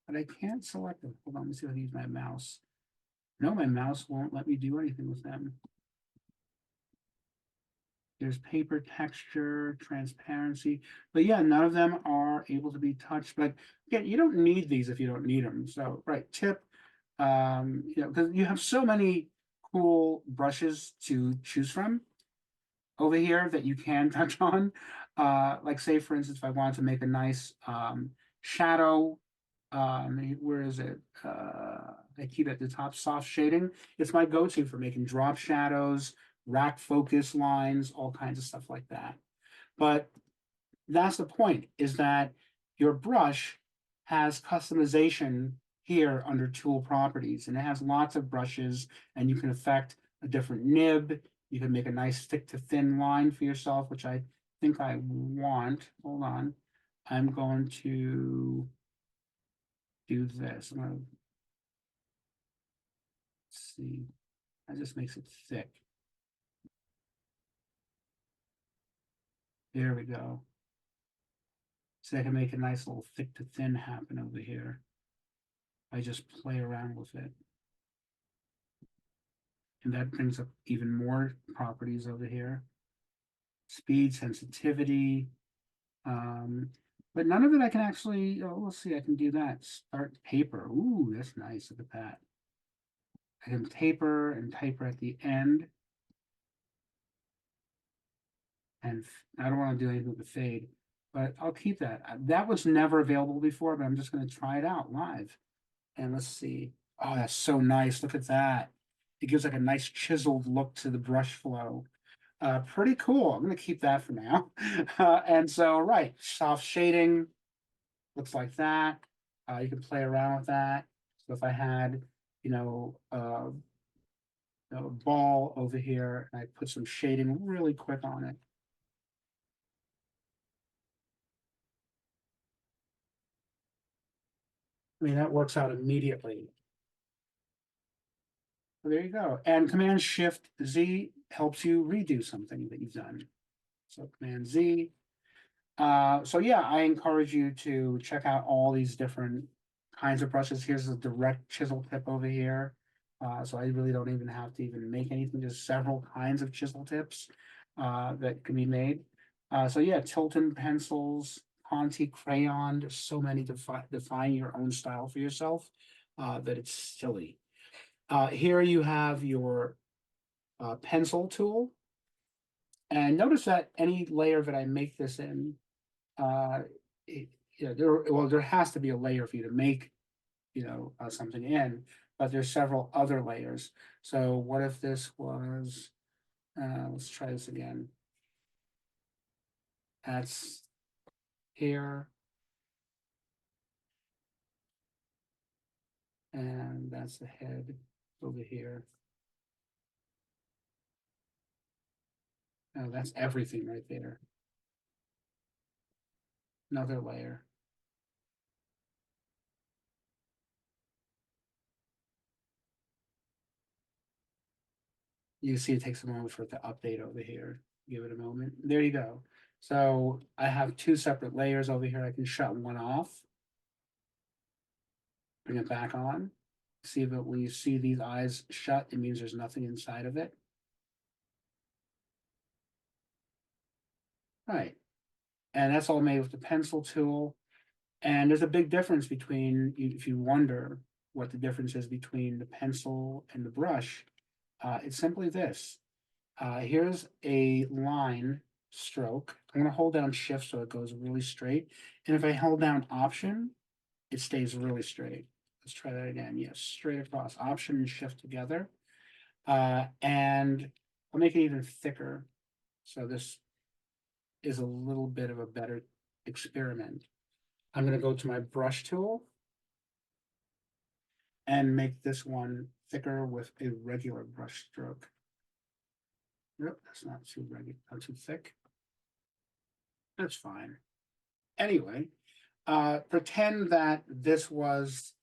But I can't select them. Hold on, let me see if I can use my mouse. No, my mouse won't let me do anything with them. There's paper texture, transparency. But yeah, none of them are able to be touched. But again, you don't need these if you don't need them. So, right, tip, because you have so many cool brushes to choose from over here that you can touch on. Like say, for instance, if I wanted to make a nice shadow, where is it? I keep it at the top, soft shading. It's my go-to for making drop shadows, rack focus lines, all kinds of stuff like that. But that's the point, is that your brush has customization here under tool properties, and it has lots of brushes, and you can affect a different nib. You can make a nice thick to thin line for yourself, which I think I want. Hold on. I'm going to do this. I'm going to see. That just makes it thick. There we go. So I can make a nice little thick to thin happen over here. I just play around with it. And that brings up even more properties over here. Speed, sensitivity. But none of it I can actually, let's see, I can do that. Start paper. Ooh, that's nice. Look at that. I can taper and taper at the end. And I don't want to do anything with the fade. but I'll keep that. That was never available before, but I'm just gonna try it out live. And let's see. Oh, that's so nice. Look at that. It gives like a nice chiseled look to the brush flow. Pretty cool. I'm gonna keep that for now. And so, right, soft shading looks like that. You can play around with that. So if I had, you know, a ball over here and I put some shading really quick on it. I mean, that works out immediately. So there you go. And Command Shift Z helps you redo something that you've done. So Command Z. So yeah, I encourage you to check out all these different kinds of brushes. Here's a direct chisel tip over here. So I really don't even have to even make anything, just several kinds of chisel tips that can be made. So yeah, Tilton pencils, Conti crayon, there's so many to define your own style for yourself that it's silly. Here you have your pencil tool. And notice that any layer that I make this in, uh, it, there has to be a layer for you to make, something in, but there's several other layers. So what if this was, let's try this again. That's here. And that's the head over here. Oh, that's everything right there. Another layer. You see it takes a moment for it to update over here. Give it a moment. There you go. So I have two separate layers over here. I can shut one off, bring it back on. See that when you see these eyes shut, it means there's nothing inside of it. Right. And that's all made with the pencil tool. And there's a big difference between, if you wonder what the difference is between the pencil and the brush, it's simply this. Here's a line stroke. I'm going to hold down shift so it goes really straight. And if I hold down option, it stays really straight. Let's try that again. Yes, straight across. Option and shift together. And I'll make it even thicker. So this is a little bit of a better experiment. I'm going to go to my brush tool and make this one thicker with a regular brush stroke. Yep, that's not too regular, not too thick. That's fine. Anyway, pretend that this was,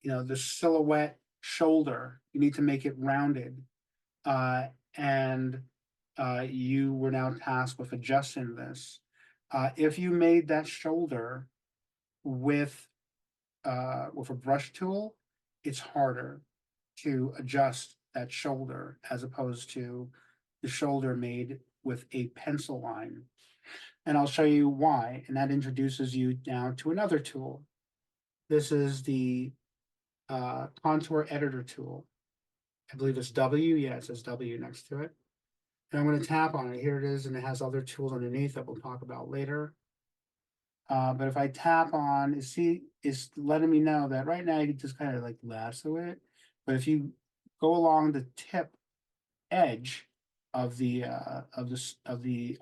the silhouette shoulder. You need to make it rounded. And you were now tasked with adjusting this. If you made that shoulder with a brush tool, it's harder to adjust that shoulder as opposed to the shoulder made with a pencil line. And I'll show you why. And that introduces you now to another tool. This is the contour editor tool. I believe it's W. Yeah, it says W next to it. And I'm going to tap on it. Here it is, and it has other tools underneath that we'll talk about later. But if I tap on, see, it's letting me know that right now you can just kind of like lasso it. But if you go along the tip edge of the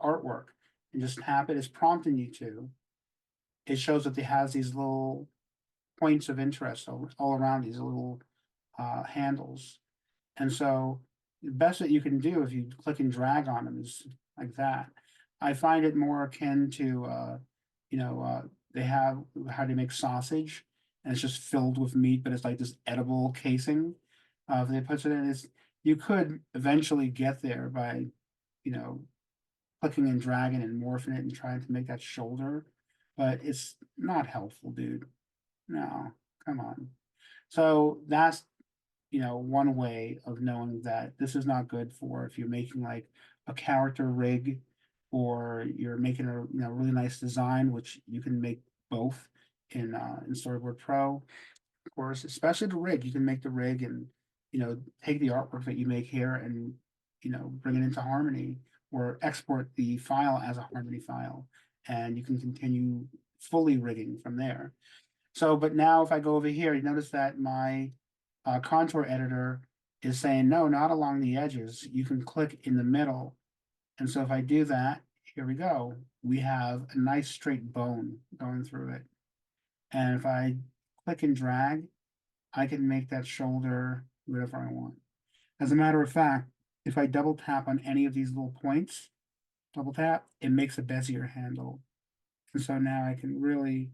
artwork and just tap it, it's prompting you to. It shows that it has these little points of interest all around these little handles. And so the best that you can do if you click and drag on them is like that. I find it more akin to, they have how to make sausage and it's just filled with meat, but it's like this edible casing. They put it in, you could eventually get there by, you know, clicking and dragging and morphing it and trying to make that shoulder, but it's not helpful, dude. No, come on. So that's, one way of knowing that this is not good for if you're making like a character rig or you're making a really nice design, which you can make both in Storyboard Pro, of course, especially the rig. You can make the rig and take the artwork that you make here and bring it into Harmony or export the file as a Harmony file and you can continue fully rigging from there. So, but now if I go over here, you notice that my contour editor is saying, no, not along the edges. You can click in the middle. And so if I do that, here we go. We have a nice straight bone going through it. And if I click and drag, I can make that shoulder whatever I want. As a matter of fact, if I double tap on any of these little points, double tap, it makes a Bezier handle. And so now I can really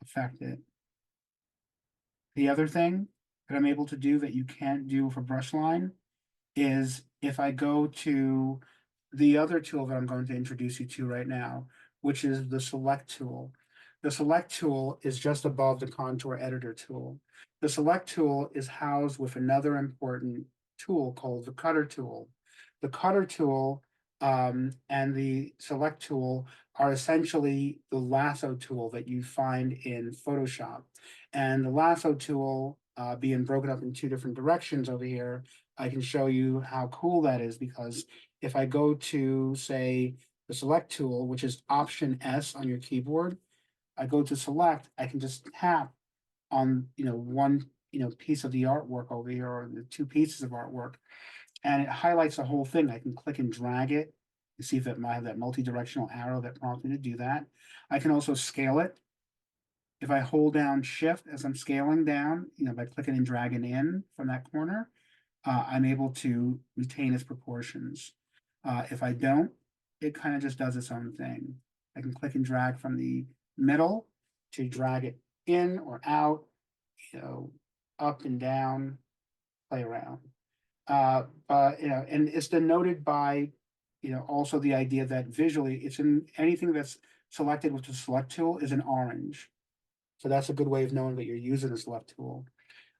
affect it. The other thing that I'm able to do that you can't do for brush line is if I go to the other tool that I'm going to introduce you to right now, which is the select tool. The select tool is just above the contour editor tool. The select tool is housed with another important tool called the cutter tool. The cutter tool and the select tool are essentially the lasso tool that you find in Photoshop. And the lasso tool being broken up in two different directions over here, I can show you how cool that is, because if I go to, say, the select tool, which is Option S on your keyboard, I go to select, I can just tap on, one, piece of the artwork over here, or the two pieces of artwork, and it highlights the whole thing. I can click and drag it to see if it might have that multi-directional arrow that prompts me to do that. I can also scale it. If I hold down Shift as I'm scaling down, by clicking and dragging in from that corner, I'm able to retain its proportions. If I don't, it kind of just does its own thing. I can click and drag from the middle to drag it in or out, up and down, play around. And it's denoted by, also the idea that visually it's in anything that's selected with the select tool is an orange. So that's a good way of knowing that you're using the select tool.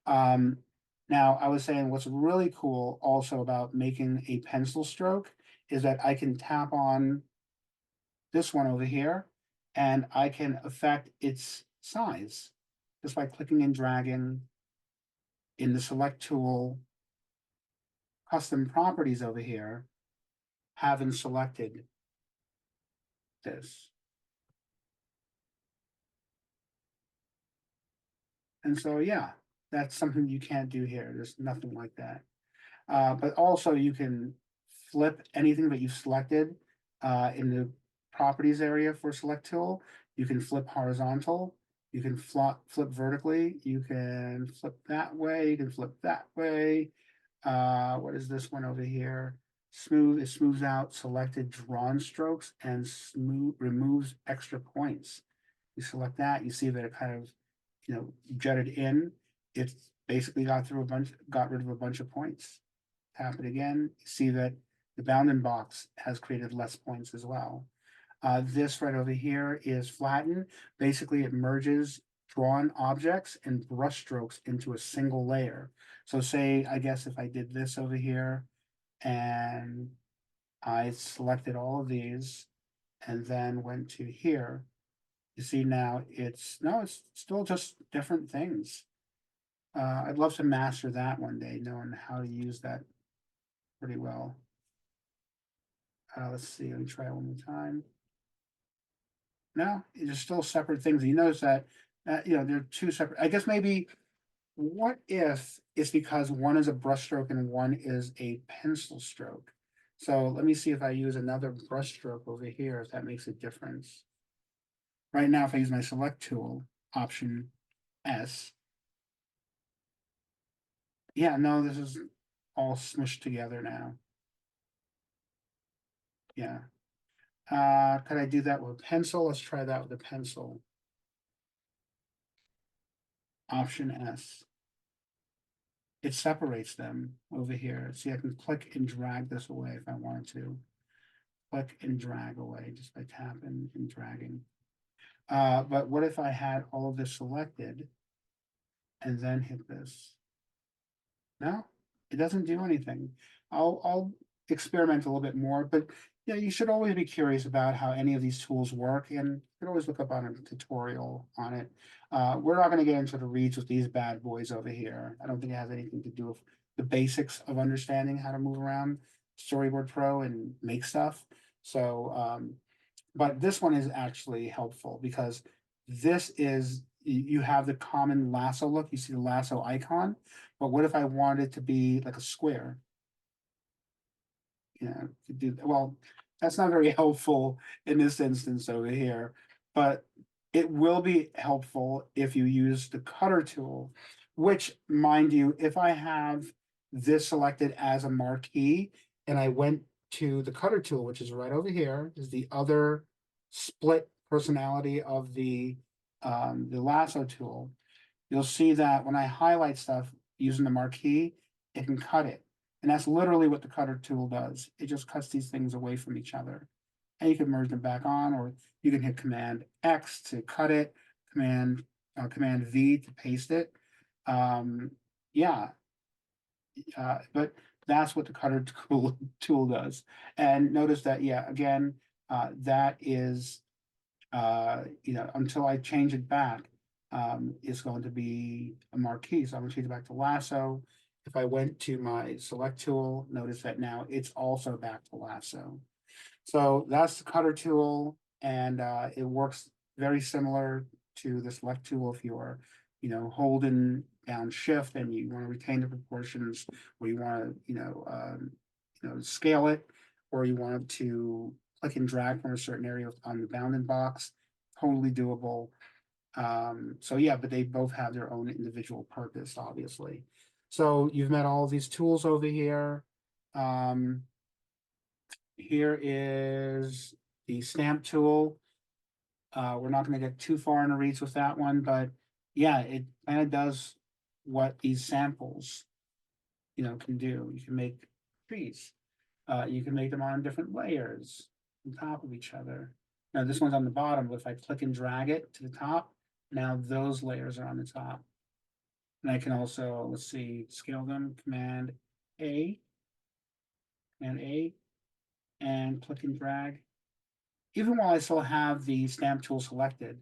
Now, I was saying what's really cool also about making a pencil stroke is that I can tap on this one over here and I can affect its size just by clicking and dragging in the select tool custom properties over here, having selected this. And so, yeah, that's something you can't do here. There's nothing like that. But also you can flip anything that you've selected in the properties area for select tool. You can flip horizontal, you can flip vertically, you can flip that way, you can flip that way. What is this one over here? Smooth, it smooths out selected drawn strokes and removes extra points. You select that, you see that it kind of, jutted in. It's basically got rid of a bunch of points. Tap it again, you see that the bounding box has created less points as well. This right over here is flatten. Basically, it merges drawn objects and brush strokes into a single layer. So say, I guess if I did this over here and I selected all of these and then went to here, you see now it's still just different things. I'd love to master that one day, knowing how to use that pretty well. Let's see, let me try it one more time. No, it's still separate things. You notice that, they're two separate, I guess maybe, what if it's because one is a brush stroke and one is a pencil stroke? So let me see if I use another brush stroke over here, if that makes a difference. Right now, if I use my select tool, Option S. Yeah, no, this is all smushed together now. Yeah. Could I do that with a pencil? Let's try that with a pencil. Option S. It separates them over here. See, I can click and drag this away if I wanted to. Click and drag away just by tapping and dragging. But what if I had all of this selected and then hit this? No, it doesn't do anything. I'll experiment a little bit more, but yeah, you should always be curious about how any of these tools work, and you can always look up on a tutorial on it. We're not going to get into the reads with these bad boys over here. I don't think it has anything to do with the basics of understanding how to move around Storyboard Pro and make stuff. So, But this one is actually helpful because this is, you have the common lasso look, you see the lasso icon, but what if I wanted it to be like a square? Could do, well, that's not very helpful in this instance over here, but it will be helpful if you use the cutter tool, which, mind you, if I have this selected as a marquee and I went to the cutter tool, which is right over here, is the other split personality of the lasso tool, you'll see that when I highlight stuff using the marquee, it can cut it. And that's literally what the cutter tool does. It just cuts these things away from each other. And you can merge them back on, or you can hit Command X to cut it, Command V to paste it. Yeah, but that's what the cutter tool does. And notice that, yeah, again, that is, until I change it back, is going to be a marquee. So I'm gonna change it back to lasso. If I went to my select tool, notice that now it's also back to lasso. So that's the cutter tool, and it works very similar to the select tool if you're, holding down shift and you want to retain the proportions, or you want to, scale it, or you want to click and drag from a certain area on the bounding box. Totally doable. So yeah, but they both have their own individual purpose, obviously. So you've met all of these tools over here. Here is the stamp tool. We're not going to get too far in the reads with that one, but yeah, it kind of does what these samples, can do. You can make trees. You can make them on different layers on top of each other. Now this one's on the bottom, but if I click and drag it to the top, now those layers are on the top. And I can also, let's see, scale them, Command A, and click and drag. Even while I still have the stamp tool selected,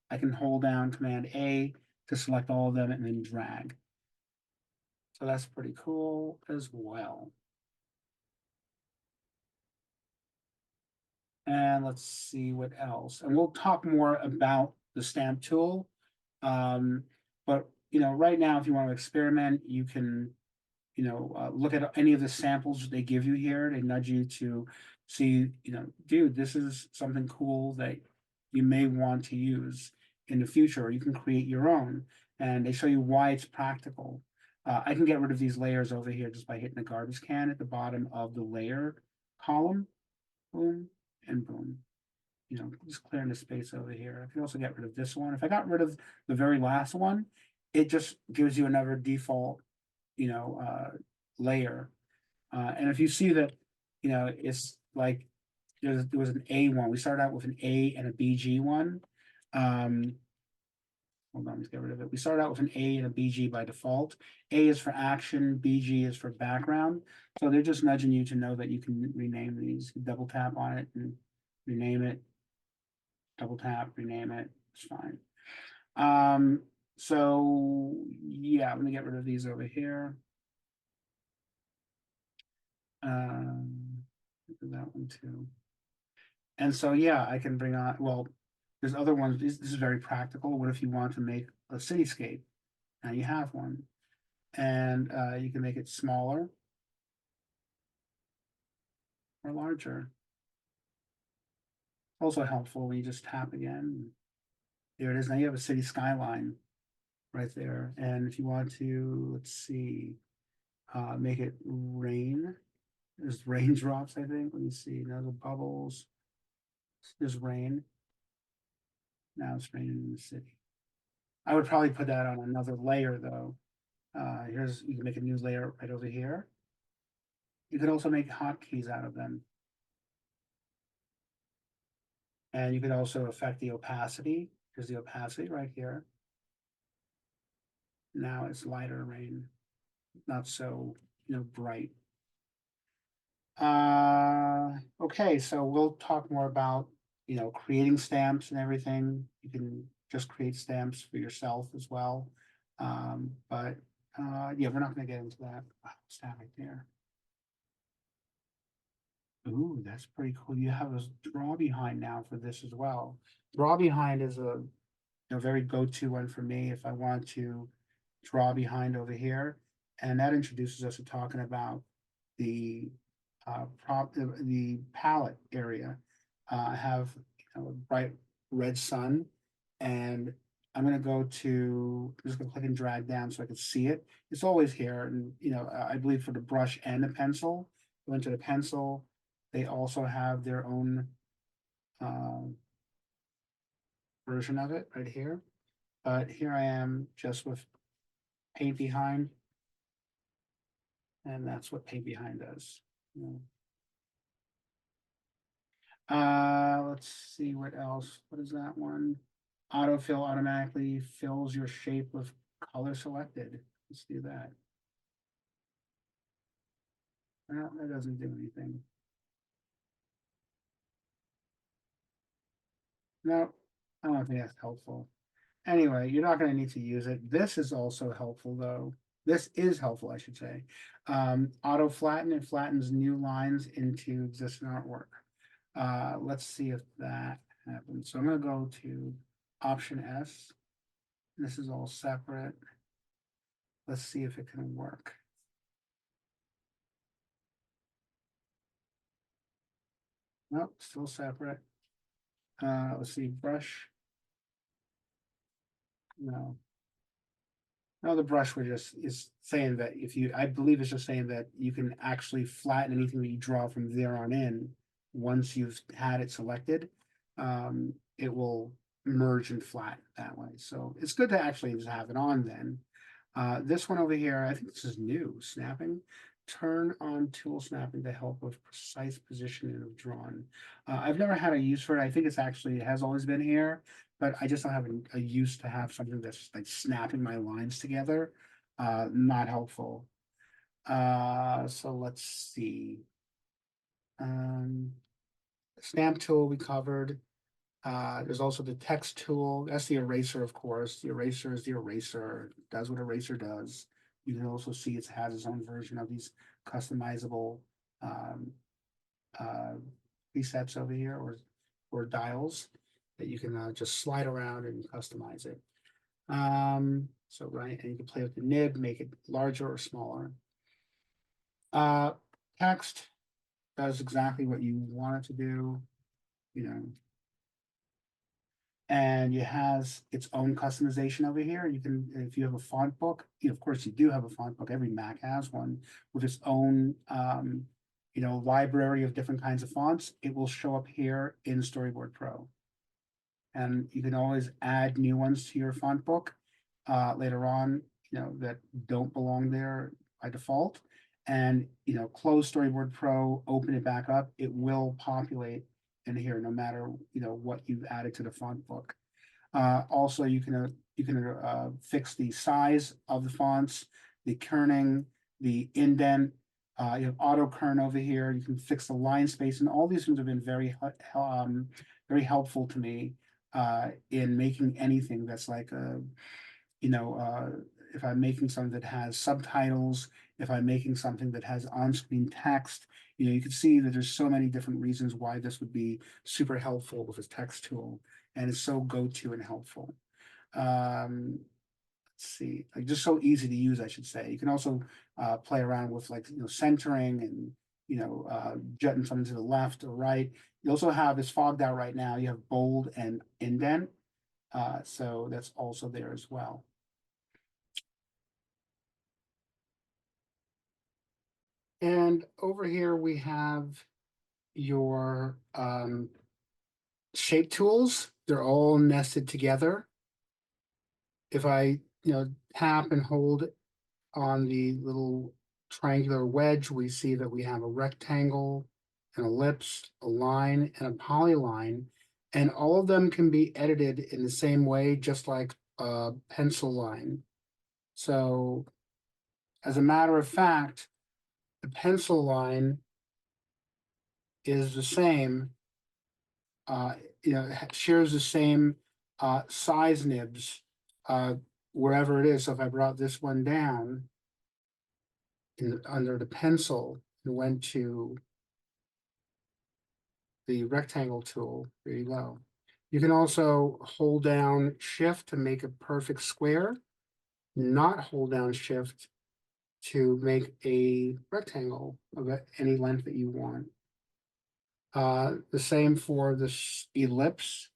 I can hold down Command A to select all of them and then drag. So that's pretty cool as well. And let's see what else. And we'll talk more about the stamp tool. But right now, if you want to experiment, you can, look at any of the samples they give you here. They nudge you to see, dude, this is something cool that you may want to use in the future, or you can create your own. And they show you why it's practical. I can get rid of these layers over here just by hitting the garbage can at the bottom of the layer column. Boom and boom. Just clearing the space over here. I can also get rid of this one. If I got rid of the very last one, it just gives you another default, layer. And if you see that, it's like there was an A one. We started out with an A and a BG one. Hold on, let's get rid of it. We started out with an A and a BG by default. A is for action, BG is for background. So they're just nudging you to know that you can rename these. Double tap on it and rename it. Double tap, rename it. It's fine. So yeah, I'm gonna get rid of these over here. That one too. And so yeah, I can bring on, well, there's other ones. This is very practical. What if you want to make a cityscape? Now you have one. And you can make it smaller or larger. Also helpful when you just tap again. There it is. Now you have a city skyline right there. And if you want to, let's see, make it rain. There's raindrops, I think. Let me see. Now the bubbles. There's rain. Now it's raining in the city. I would probably put that on another layer though. You can make a new layer right over here. You could also make hotkeys out of them. And you could also affect the opacity. Here's the opacity right here. Now it's lighter rain, not so, bright. Okay, so we'll talk more about, creating stamps and everything. You can just create stamps for yourself as well. But yeah, we're not gonna get into that. Wow, stamp right there. Ooh, that's pretty cool. You have a draw behind now for this as well. Draw behind is a very go-to one for me if I want to draw behind over here. And that introduces us to talking about the the palette area. I have, you know, a bright red sun, and I'm gonna go to, I'm just gonna click and drag down so I can see it. It's always here, and you know, I believe for the brush and the pencil, go into the pencil. They also have their own um, version of it right here. But here I am just with paint behind, and that's what paint behind does. You know. Let's see what else. What is that one? Autofill automatically fills your shape with color selected. Let's do that. No, that doesn't do anything. No, I don't think that's helpful. Anyway, you're not going to need to use it. This is also helpful though. This is helpful, I should say. Auto flatten, it flattens new lines into existing artwork. Let's see if that happens. So I'm going to go to option S. This is all separate. Let's see if it can work. Nope, still separate. Let's see, brush. No. No, the brush would just is saying that if you, I believe it's just saying that you can actually flatten anything that you draw from there on in. Once you've had it selected, it will merge and flatten that way. So it's good to actually just have it on then. This one over here, I think this is new, snapping. Turn on tool snapping to help with precise positioning of drawn. I've never had a use for it. I think it's actually, it has always been here, but I just don't have a use to have something that's like snapping my lines together. Not helpful. So let's see. Um, Stamp tool we covered. There's also the text tool. That's the eraser, of course. The eraser is the eraser. It does what eraser does. You can also see it has its own version of these customizable um, uh, presets over here, or dials that you can just slide around and customize it. So right, and you can play with the nib, make it larger or smaller. Uh, Text does exactly what you want it to do, you know, and it has its own customization over here. You can, if you have a font book, you know, of course you do have a font book. Every Mac has one with its own, you know, library of different kinds of fonts. It will show up here in Storyboard Pro. And you can always add new ones to your font book later on, you know, that don't belong there by default. And, you know, close Storyboard Pro, open it back up, it will populate in here no matter, you know, what you've added to the font book. Also, you can fix the size of the fonts, the kerning, the indent. You have auto kern over here. You can fix the line space, and all these things have been very helpful to me in making anything that's like a, you know, if I'm making something that has subtitles, if I'm making something that has on-screen text, you know, you can see that there's so many different reasons why this would be super helpful with a text tool, and it's so go-to and helpful. Let's see, like just so easy to use, I should say. You can also play around with like, you know, centering and, you know, jutting something to the left or right. You also have, it's fogged out right now. You have bold and indent. So that's also there as well. And over here we have your shape tools. They're all nested together. If I, you know, tap and hold on the little triangular wedge, we see that we have a rectangle, an ellipse, a line, and a polyline. And all of them can be edited in the same way, just like a pencil line. So as a matter of fact, the pencil line is the same, you know, shares the same size nibs wherever it is. So if I brought this one down under the pencil and went to the rectangle tool. There you go. You can also hold down Shift to make a perfect square, not hold down Shift to make a rectangle of any length that you want. The same for this ellipse.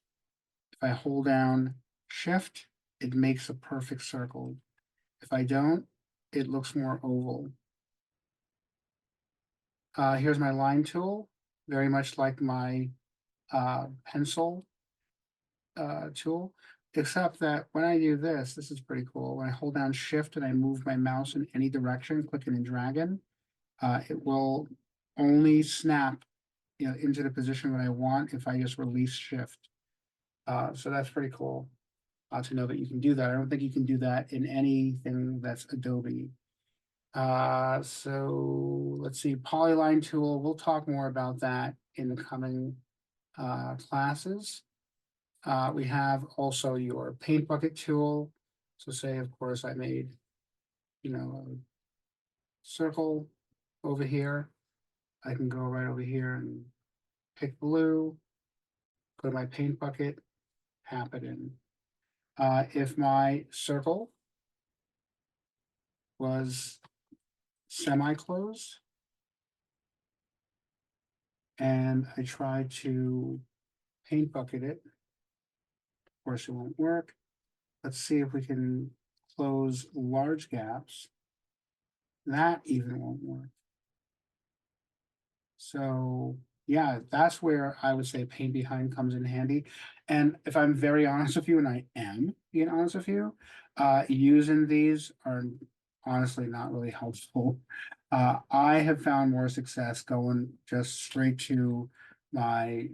If I hold down Shift, it makes a perfect circle. If I don't, it looks more oval. Here's my line tool, very much like my pencil tool, except that when I do this, this is pretty cool. When I hold down Shift and I move my mouse in any direction, clicking and dragging, it will only snap, into the position that I want if I just release Shift. So that's pretty cool to know that you can do that. I don't think you can do that in anything that's Adobe. So let's see, polyline tool. We'll talk more about that in the coming classes. We have also your paint bucket tool. So say, of course, I made, a circle over here. I can go right over here and pick blue, go to my paint bucket, tap it in. If my circle was semi-closed and I try to paint bucket it, of course it won't work. Let's see if we can close large gaps. That even won't work. So yeah, that's where I would say paint behind comes in handy. And if I'm very honest with you, and I am being honest with you, using these are honestly not really helpful. I have found more success going just straight to my,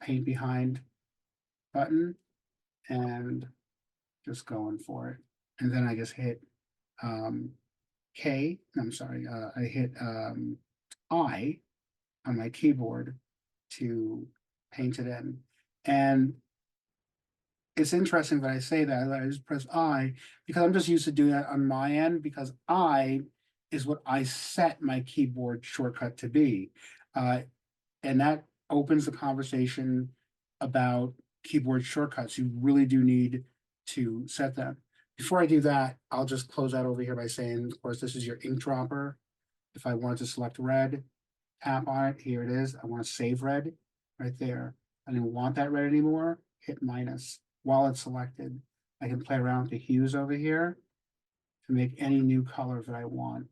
paint behind button and just going for it. And then I just hit K, I'm sorry, I hit I on my keyboard to paint it in. And it's interesting that I say that, I just press I, because I'm just used to doing that on my end, because I is what I set my keyboard shortcut to be. And that opens the conversation about keyboard shortcuts. You really do need to set them. Before I do that, I'll just close out over here by saying, of course, this is your ink dropper. If I wanted to select red, tap on it, here it is. I want to save red right there. I didn't want that red anymore, hit minus. While it's selected, I can play around with the hues over here to make any new color that I want.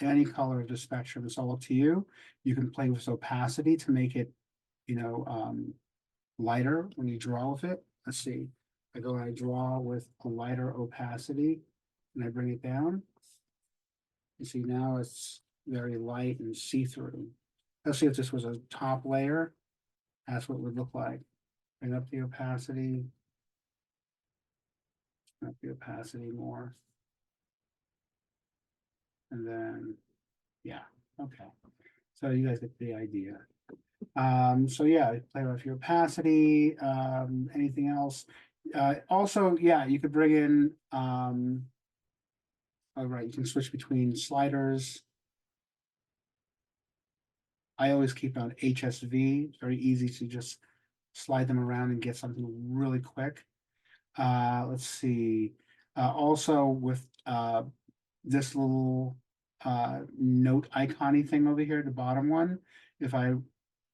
Any color of the spectrum, it's all up to you. You can play with opacity to make it, lighter when you draw with it. Let's see, I go and I draw with a lighter opacity and I bring it down. You see now it's very light and see-through. Let's see if this was a top layer. That's what it would look like. Bring up the opacity. Up the opacity more. And then, yeah, okay. So you guys get the idea. So yeah, play with your opacity, anything else. Also, yeah, you could bring in, all right, you can switch between sliders. I always keep on HSV, it's very easy to just slide them around and get something really quick. Let's see, also with this little note icon-y thing over here, the bottom one, if I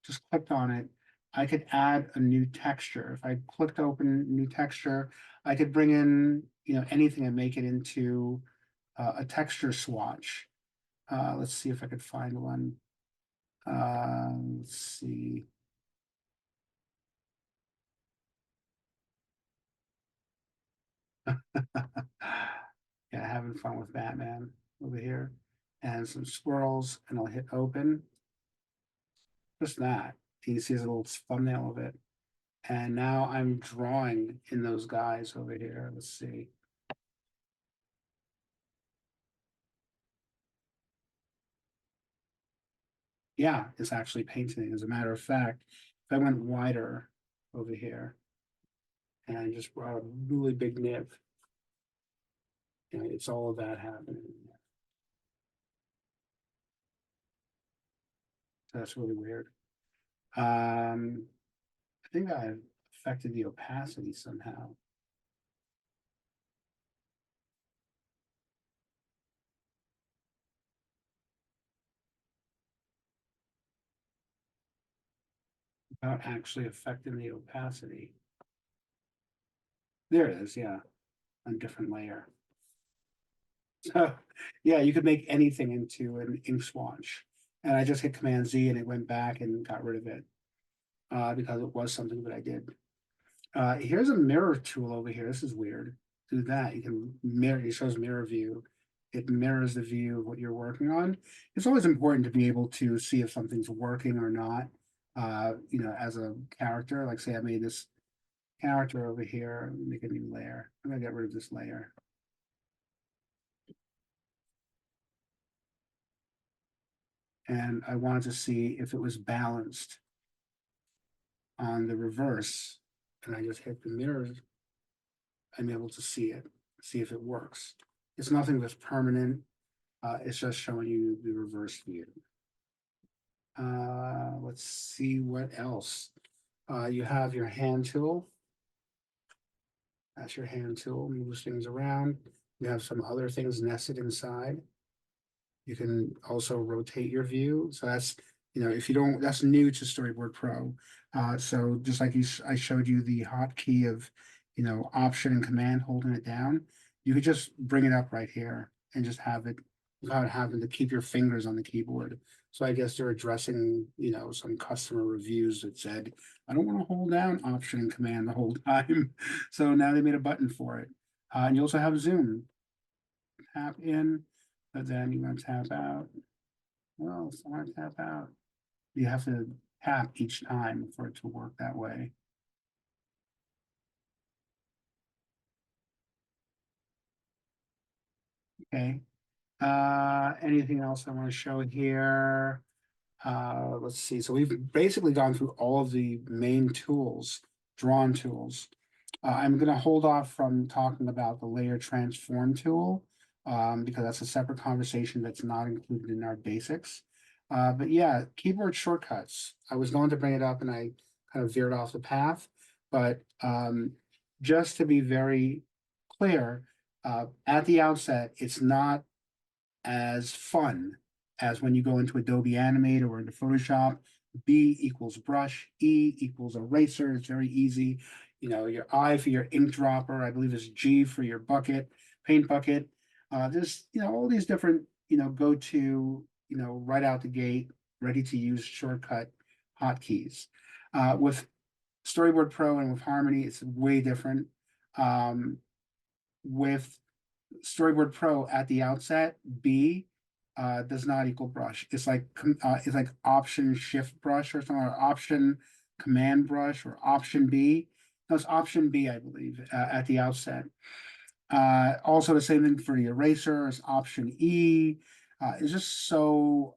just clicked on it, I could add a new texture. If I clicked open new texture, I could bring in, anything and make it into a texture swatch. Let's see if I could find one. Let's see. Yeah, having fun with Batman over here. And some squirrels, and I'll hit open. Just that. You can see there's a little thumbnail of it. And now I'm drawing in those guys over here. Let's see. Yeah, it's actually painting. As a matter of fact, if I went wider over here and I just brought a really big nib, it's all of that happening. That's really weird. I think I affected the opacity somehow. Without actually affecting the opacity. There it is, yeah, a different layer. So, yeah, you could make anything into an ink swatch. And I just hit Command Z and it went back and got rid of it. Because it was something that I did. Here's a mirror tool over here. This is weird. Do that. You can mirror, it shows mirror view. It mirrors the view of what you're working on. It's always important to be able to see if something's working or not. As a character, like say I made this character over here, make a new layer. I'm gonna get rid of this layer. And I wanted to see if it was balanced on the reverse. And I just hit the mirror. I'm able to see it, see if it works. It's nothing that's permanent. It's just showing you the reverse view. Let's see what else. You have your hand tool. That's your hand tool, moves things around. You have some other things nested inside. You can also rotate your view. So that's, if you don't, that's new to Storyboard Pro. So just like I showed you the hotkey of, Option and Command holding it down, you could just bring it up right here and just have it without having to keep your fingers on the keyboard. So I guess they're addressing, some customer reviews that said, I don't want to hold down Option and Command the whole time. So now they made a button for it. And you also have Zoom. Tap in, but then you want to tap out. Well, so I want to tap out. You have to tap each time for it to work that way. Okay. Anything else I want to show here? Let's see. So we've basically gone through all of the main tools, drawn tools. I'm going to hold off from talking about the layer transform tool because that's a separate conversation that's not included in our basics. But yeah, keyboard shortcuts. I was going to bring it up and I kind of veered off the path, but just to be very clear, at the outset, it's not as fun as when you go into Adobe Animate or into Photoshop. B equals brush, E equals eraser. It's very easy. Your I for your ink dropper, I believe is G for your bucket, paint bucket. There's, all these different, go to, right out the gate, ready to use shortcut hotkeys. With Storyboard Pro and with Harmony, it's way different. With Storyboard Pro at the outset, B does not equal brush. It's like Option Shift brush or something, or Option Command brush or Option B. No, it's Option B, I believe, at the outset. Also the same thing for the eraser is Option E. It's just so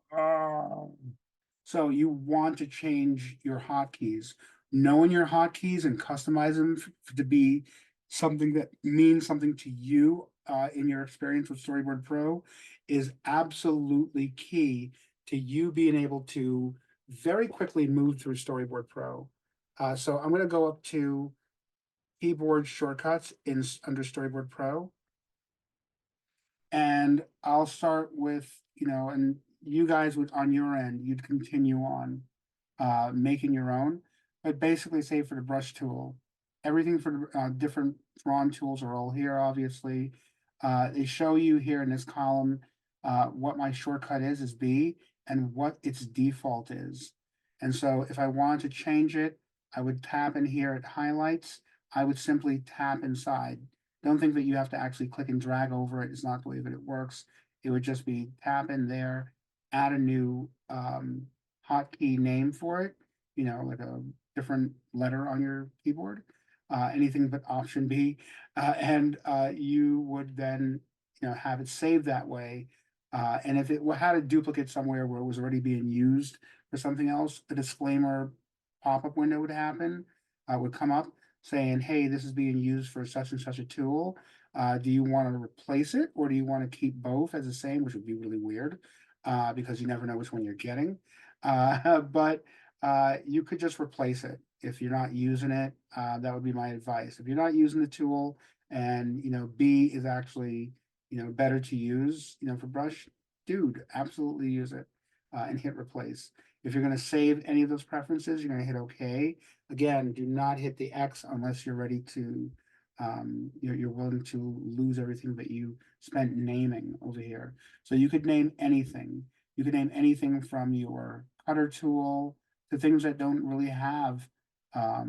you want to change your hotkeys. Knowing your hotkeys and customize them to be something that means something to you in your experience with Storyboard Pro is absolutely key to you being able to very quickly move through Storyboard Pro. So I'm going to go up to keyboard shortcuts under Storyboard Pro. And I'll start with, and you guys would on your end, you'd continue on making your own. But basically say for the brush tool, everything for different drawn tools are all here, obviously. They show you here in this column what my shortcut is B, and what its default is. And so if I want to change it, I would tap in here at highlights. I would simply tap inside. Don't think that you have to actually click and drag over it. It's not the way that it works. It would just be tap in there, add a new hotkey name for it, like a different letter on your keyboard, anything but Option B. And you would then, have it saved that way. And if it had a duplicate somewhere where it was already being used for something else, a disclaimer pop-up window would happen, would come up saying, hey, this is being used for such and such a tool. Do you want to replace it or do you want to keep both as the same, which would be really weird because you never know which one you're getting. But you could just replace it if you're not using it. That would be my advice. If you're not using the tool and B is actually better to use for brush, dude, absolutely use it and hit replace. If you're going to save any of those preferences, you're going to hit OK. Again, do not hit the X unless you're ready to you're willing to lose everything that you spent naming over here. So you could name anything. You could name anything from your cutter tool to things that don't really have, a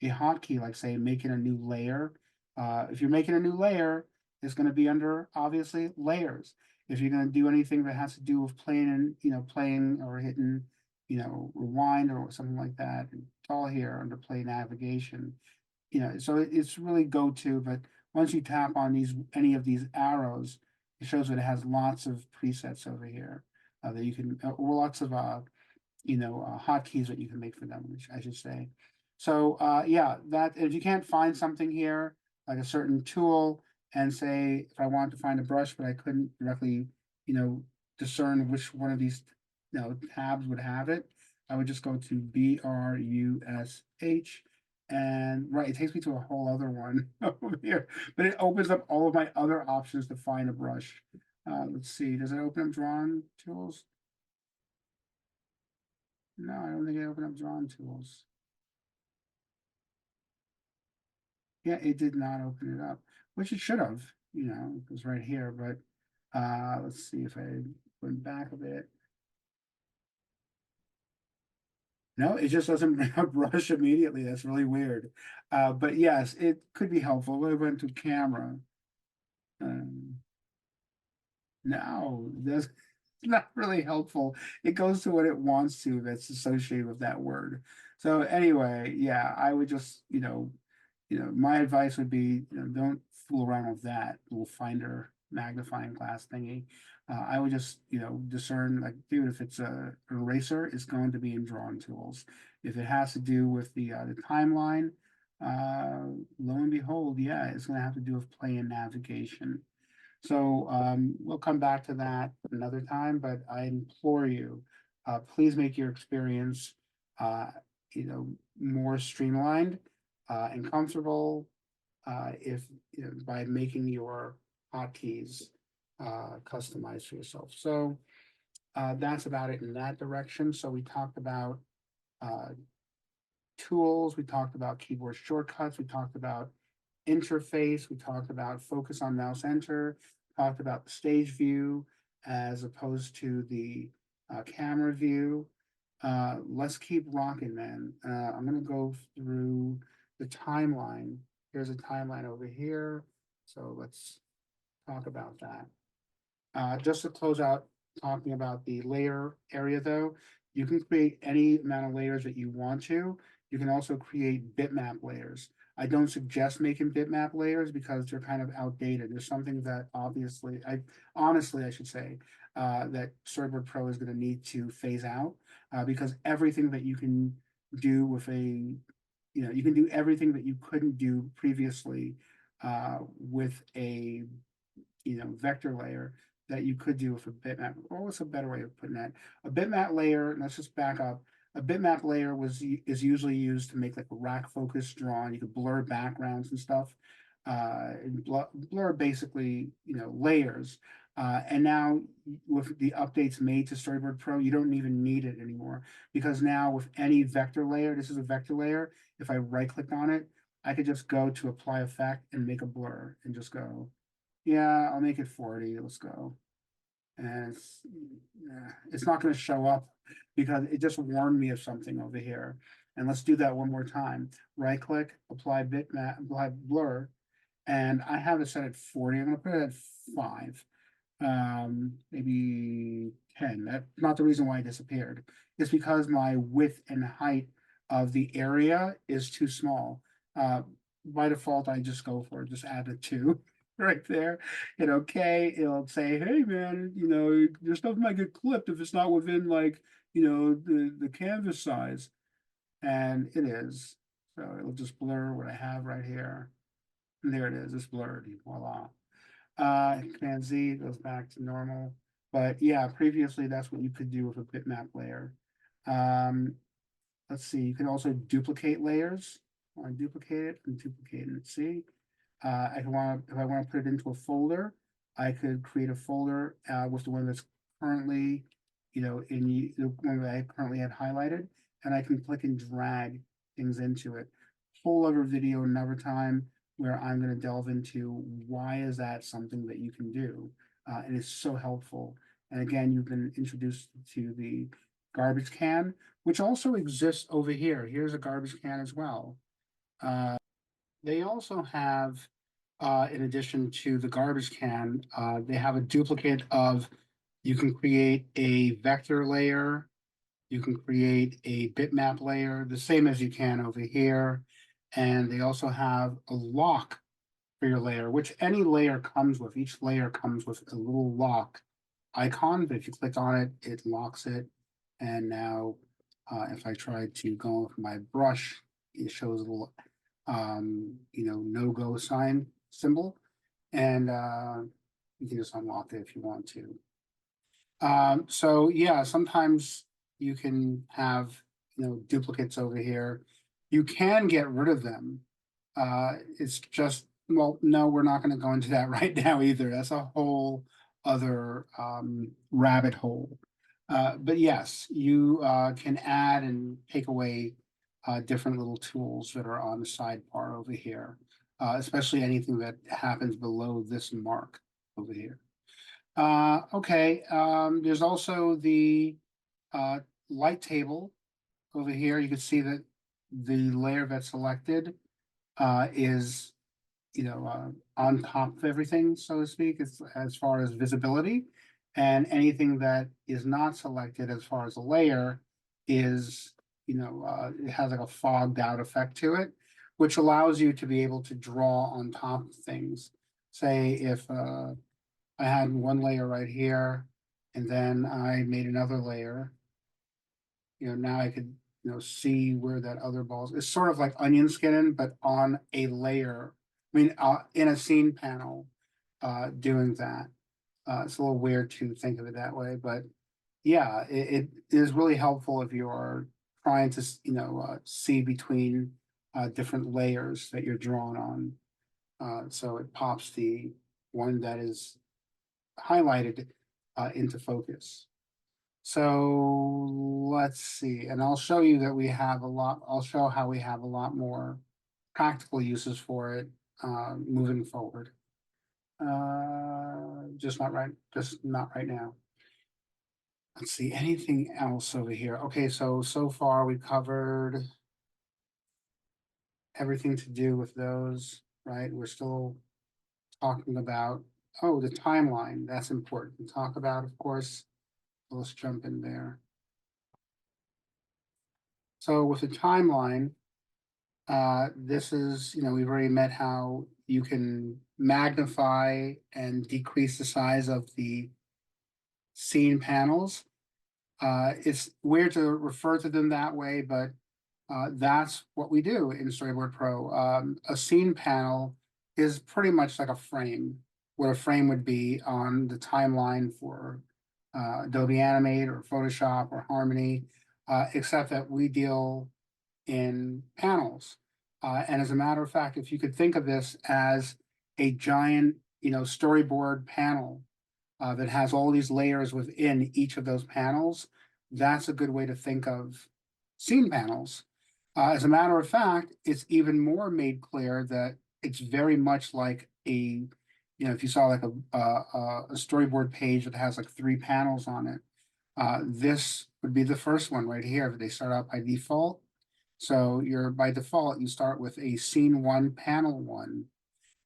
hotkey, like say making a new layer. If you're making a new layer, it's going to be under obviously layers. If you're going to do anything that has to do with playing and playing or hitting, rewind or something like that, it's all here under play navigation. So it's really go to, but once you tap on any of these arrows, it shows that it has lots of presets over here that you can, or lots of hotkeys that you can make for them, which I should say. So yeah, that if you can't find something here, like a certain tool, and say if I wanted to find a brush, but I couldn't directly, discern which one of these, tabs would have it, I would just go to BRUSH, and right, it takes me to a whole other one over here, but it opens up all of my other options to find a brush. Let's see, does it open up drawn tools? No, I don't think it opened up drawn tools. Yeah, it did not open it up, which it should have, it was right here, but let's see if I went back a bit. No, it just doesn't bring up brush immediately. That's really weird. But yes, it could be helpful. We went to camera. Um, no, that's not really helpful. It goes to what it wants to that's associated with that word. So anyway, yeah, I would just, my advice would be, don't fool around with that little finder magnifying glass thingy. I would just, discern like, dude, if it's a eraser, it's going to be in drawing tools. If it has to do with the timeline, lo and behold, yeah, it's going to have to do with play and navigation. So we'll come back to that another time, but I implore you, please make your experience, uh, more streamlined and comfortable if by making your hotkeys customized for yourself. So that's about it in that direction. So we talked about uh, tools, we talked about keyboard shortcuts, we talked about interface, we talked about focus on mouse enter, talked about the stage view as opposed to the camera view. Let's keep rocking, man. I'm gonna go through the timeline. Here's a timeline over here. So let's talk about that. Just to close out talking about the layer area though, you can create any amount of layers that you want to. You can also create bitmap layers. I don't suggest making bitmap layers because they're kind of outdated. There's something that obviously, honestly, I should say, that Storyboard Pro is going to need to phase out because everything that you can do with you can do everything that you couldn't do previously with a vector layer that you could do with a bitmap. Or what's a better way of putting that? A bitmap layer, let's just back up. A bitmap layer is usually used to make like a rack focus drawn. You could blur backgrounds and stuff. And blur basically, layers. And now with the updates made to Storyboard Pro, you don't even need it anymore because now with any vector layer, this is a vector layer. If I right click on it, I could just go to apply effect and make a blur and just go, yeah, I'll make it 40. Let's go. And it's not going to show up because it just warned me of something over here. And let's do that one more time. Right click, apply bitmap, apply blur. And I have it set at 40. I'm going to put it at 5. Maybe 10. That's not the reason why it disappeared. It's because my width and height of the area is too small. By default, I just go for it, just add a 2 right there. Hit OK. It'll say, hey man, your stuff might get clipped if it's not within like, the canvas size. And it is. So it'll just blur what I have right here. And there it is, it's blurred. Voila. Command Z goes back to normal. But yeah, previously that's what you could do with a bitmap layer. Um, let's see, you can also duplicate layers. I duplicate it and duplicate it. See, if I want to put it into a folder, I could create a folder with the one that's currently, in the one that I currently had highlighted, and I can click and drag things into it. Whole other video another time where I'm going to delve into why is that something that you can do, and it's so helpful. And again, you've been introduced to the garbage can, which also exists over here. Here's a garbage can as well. They also have, in addition to the garbage can, they have a duplicate of, you can create a vector layer, you can create a bitmap layer, the same as you can over here. And they also have a lock for your layer, which any layer comes with. Each layer comes with a little lock icon, but if you click on it, it locks it. And now, if I try to go with my brush, it shows a little, no-go sign symbol. And you can just unlock it if you want to. So yeah, sometimes you can have, duplicates over here. You can get rid of them. It's just, well, no, we're not going to go into that right now either. That's a whole other rabbit hole. But yes, you can add and take away different little tools that are on the sidebar over here, especially anything that happens below this mark over here. Okay, there's also the light table over here. You can see that the layer that's selected is, on top of everything, so to speak, as far as visibility. And anything that is not selected as far as a layer is, it has like a fogged out effect to it, which allows you to be able to draw on top of things. Say if I had one layer right here, and then I made another layer. Now I could, see where that other ball is. It's sort of like onion skinning, but on a layer. I mean, in a scene panel, doing that. It's a little weird to think of it that way, but yeah, it is really helpful if you're trying to, see between different layers that you're drawing on. So it pops the one that is highlighted into focus. So let's see, and I'll show you that we have a lot, I'll show how we have a lot more practical uses for it moving forward. Just not right now. Let's see, anything else over here? Okay, so far we covered everything to do with those, right? We're still talking about, oh, the timeline, that's important to talk about, of course. Let's jump in there. So with the timeline, this is, we've already met how you can magnify and decrease the size of the scene panels. It's weird to refer to them that way, but that's what we do in Storyboard Pro. A scene panel is pretty much like a frame, what a frame would be on the timeline for Adobe Animate or Photoshop or Harmony, except that we deal in panels. And as a matter of fact, if you could think of this as a giant, storyboard panel that has all these layers within each of those panels, that's a good way to think of scene panels. As a matter of fact, it's even more made clear that it's very much like a, if you saw like a storyboard page that has like 3 panels on it, this would be the first one right here. They start out by default. So by default, you start with a scene 1, panel 1.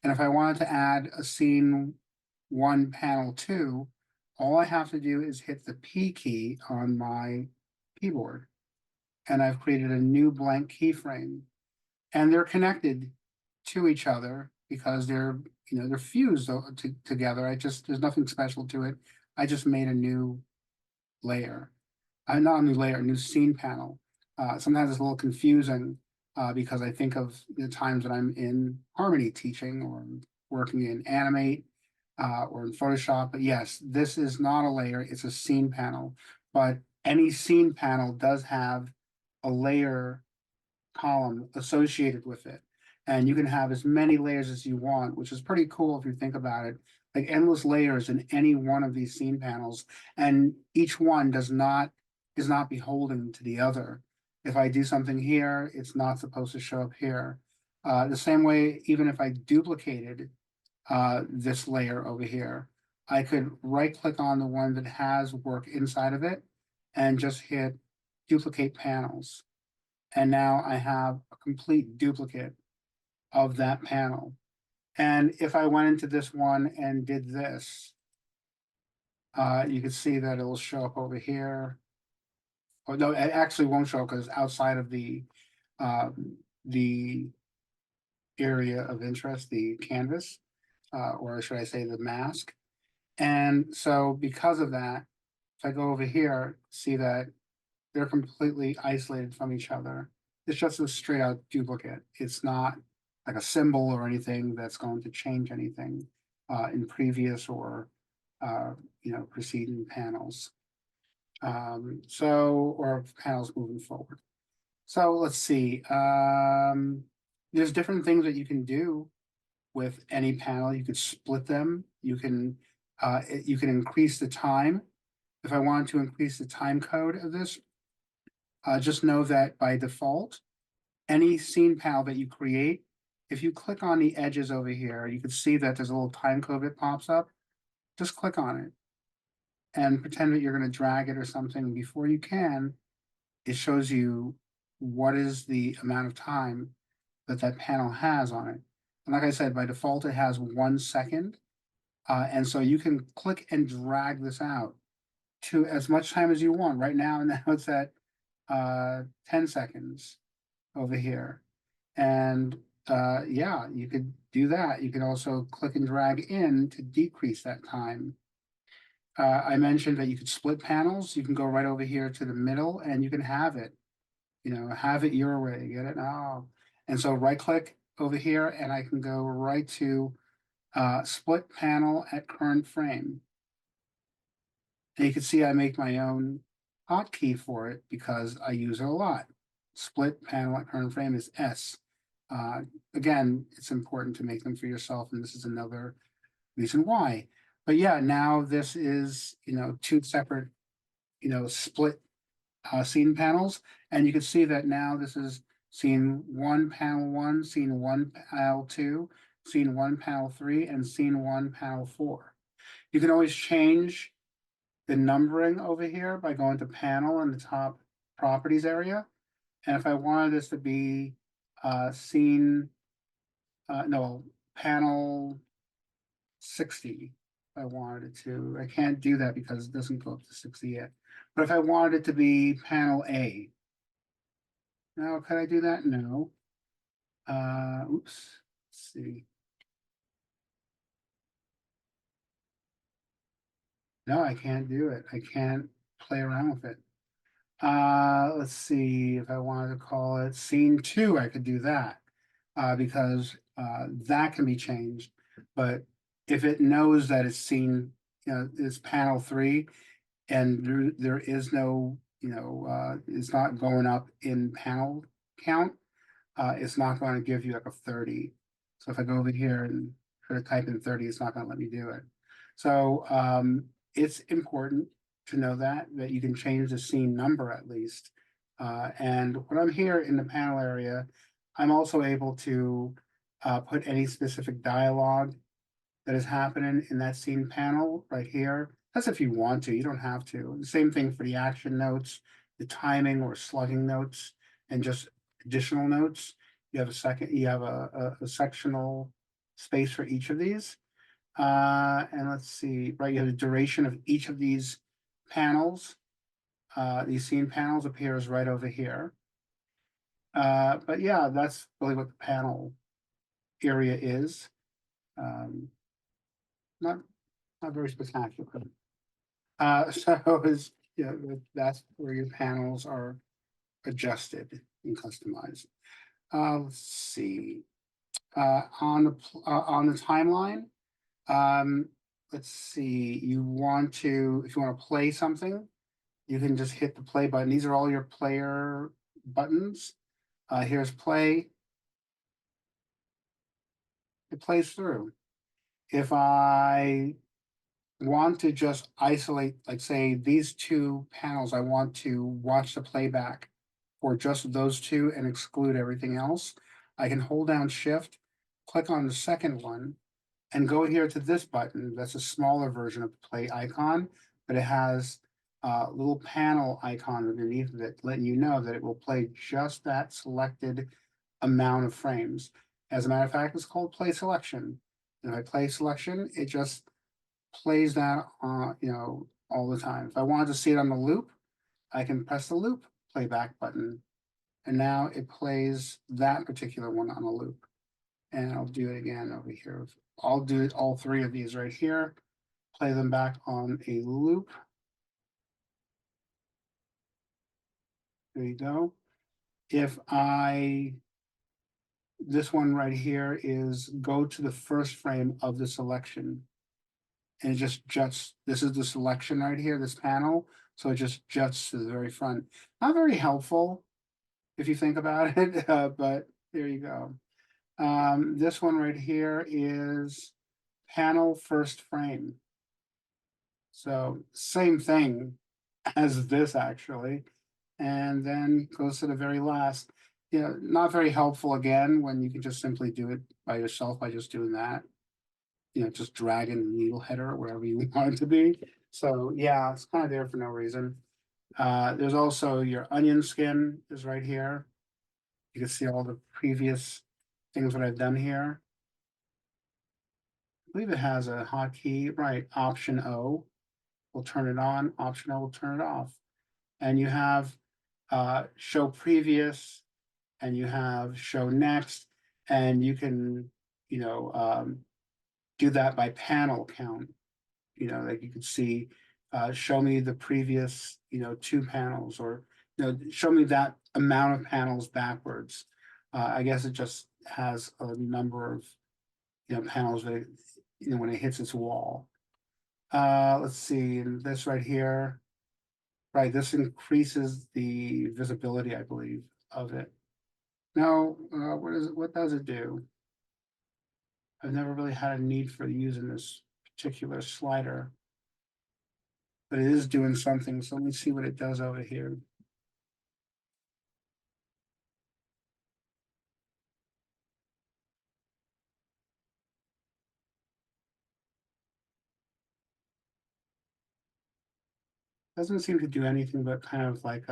And if I wanted to add a scene 1, panel 2, all I have to do is hit the P key on my keyboard. And I've created a new blank keyframe. And they're connected to each other because they're fused together. There's nothing special to it. I just made a new layer. Not a new layer, a new scene panel. Sometimes it's a little confusing because I think of the times that I'm in Harmony teaching or working in Animate. or in Photoshop, but yes, this is not a layer, it's a scene panel. But any scene panel does have a layer column associated with it. And you can have as many layers as you want, which is pretty cool if you think about it. Like endless layers in any one of these scene panels, and each one is not beholden to the other. If I do something here, it's not supposed to show up here. The same way, even if I duplicated this layer over here, I could right click on the one that has work inside of it and just hit duplicate panels. And now I have a complete duplicate of that panel. And if I went into this one and did this, you can see that it'll show up over here. Oh, no, it actually won't show because it's outside of the area of interest, the canvas, or should I say the mask. And so because of that, if I go over here, see that they're completely isolated from each other. It's just a straight out duplicate. It's not like a symbol or anything that's going to change anything in previous or preceding panels. Or panels moving forward. So let's see. There's different things that you can do with any panel. You could split them. You can increase the time. If I wanted to increase the time code of this, just know that by default, any scene panel that you create, if you click on the edges over here, you can see that there's a little time code that pops up. Just click on it and pretend that you're going to drag it or something. Before you can, it shows you what is the amount of time that that panel has on it. And like I said, by default, it has 1 second. And so you can click and drag this out to as much time as you want. Right now it's at 10 seconds over here. And yeah, you could do that. You could also click and drag in to decrease that time. I mentioned that you could split panels. You can go right over here to the middle and you can have it, have it your way, get it now. And so right click over here and I can go right to split panel at current frame. And you can see I make my own hotkey for it because I use it a lot. Split panel at current frame is S. Again, it's important to make them for yourself, and this is another reason why. But yeah, now this is, 2 separate, split scene panels, and you can see that now this is scene 1, panel 1, scene 1, panel 2, scene 1, panel 3, and scene 1, panel 4. You can always change the numbering over here by going to panel in the top properties area. And if I wanted this to be panel 60, if I wanted it to. I can't do that because it doesn't go up to 60 yet. But if I wanted it to be panel A, now can I do that? No. Oops. Let's see. No, I can't do it. I can't play around with it. Let's see, if I wanted to call it scene 2, I could do that because that can be changed. But if it knows that it's scene, it's panel 3, and there is no, it's not going up in panel count, it's not going to give you like a 30. So if I go over here and try to type in 30, it's not going to let me do it. So it's important to know that you can change the scene number at least. And when I'm here in the panel area, I'm also able to put any specific dialogue that is happening in that scene panel right here. That's if you want to, you don't have to. The same thing for the action notes, the timing or slugging notes, and just additional notes. You have a sectional space for each of these. And let's see, right, you have the duration of each of these panels. These scene panels appears right over here. But yeah, that's really what the panel area is. Not very spectacular. So is that's where your panels are adjusted and customized. Let's see. On the timeline, let's see, you want to, if you want to play something, you can just hit the play button. These are all your player buttons. Here's play. It plays through. If I want to just isolate, like say these two panels, I want to watch the playback for just those two and exclude everything else, I can hold down shift, click on the second one, and go here to this button. That's a smaller version of the play icon, but it has a little panel icon underneath of it, letting you know that it will play just that selected amount of frames. As a matter of fact, it's called play selection. If I play selection, it just plays that all the time. If I wanted to see it on the loop, I can press the loop playback button. And now it plays that particular one on a loop. And I'll do it again over here. I'll do all three of these right here, play them back on a loop. There you go. If this one right here is go to the first frame of the selection. And it just juts, this is the selection right here, this panel. So it just juts to the very front. Not very helpful if you think about it, but there you go. This one right here is panel first frame. So same thing as this actually, and then goes to the very last. Not very helpful again when you can just simply do it by yourself by just doing that. Just dragging the needle header wherever you want it to be. So yeah, it's kind of there for no reason. There's also your onion skin is right here. You can see all the previous things that I've done here. I believe it has a hotkey, right? Option O will turn it on, Option O will turn it off. And you have show previous, and you have show next, and you can, do that by panel count. Like you could see, show me the previous, two panels, or show me that amount of panels backwards. I guess it just has a number of panels that when it hits its wall. Let's see, and this right here, right, this increases the visibility, I believe, of it. Now, what does it do? I've never really had a need for using this particular slider, but it is doing something. So let me see what it does over here. Doesn't seem to do anything but kind of like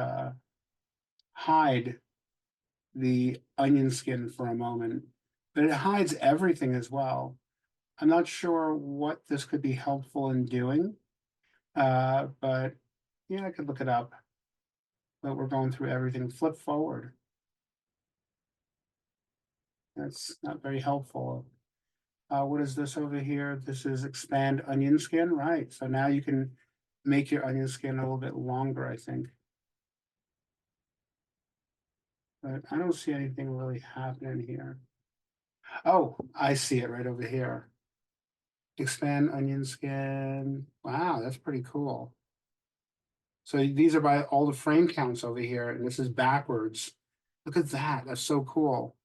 hide the onion skin for a moment, but it hides everything as well. I'm not sure what this could be helpful in doing, but yeah, I could look it up. But we're going through everything. Flip forward. That's not very helpful. What is this over here? This is expand onion skin, right? So now you can make your onion skin a little bit longer, I think. But I don't see anything really happening here. Oh, I see it right over here. Expand onion skin. Wow, that's pretty cool. So these are by all the frame counts over here, and this is backwards. Look at that. That's so cool.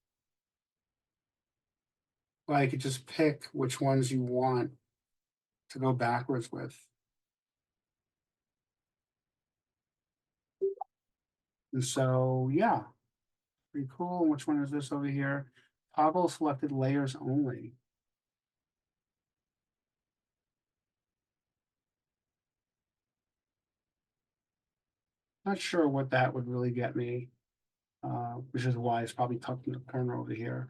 Well, you could just pick which ones you want to go backwards with. And so, yeah, pretty cool. Which one is this over here? Toggle selected layers only. Not sure what that would really get me, which is why it's probably tucked in the corner over here.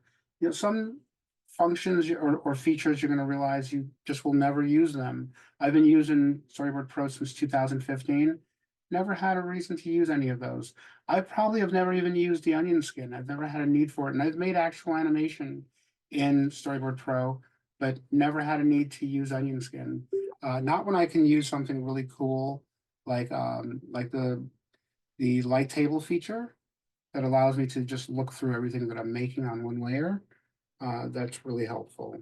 Some functions or features you're going to realize you just will never use them. I've been using Storyboard Pro since 2015. Never had a reason to use any of those. I probably have never even used the onion skin. I've never had a need for it. And I've made actual animation in Storyboard Pro, but never had a need to use onion skin. Not when I can use something really cool like the light table feature that allows me to just look through everything that I'm making on one layer. That's really helpful.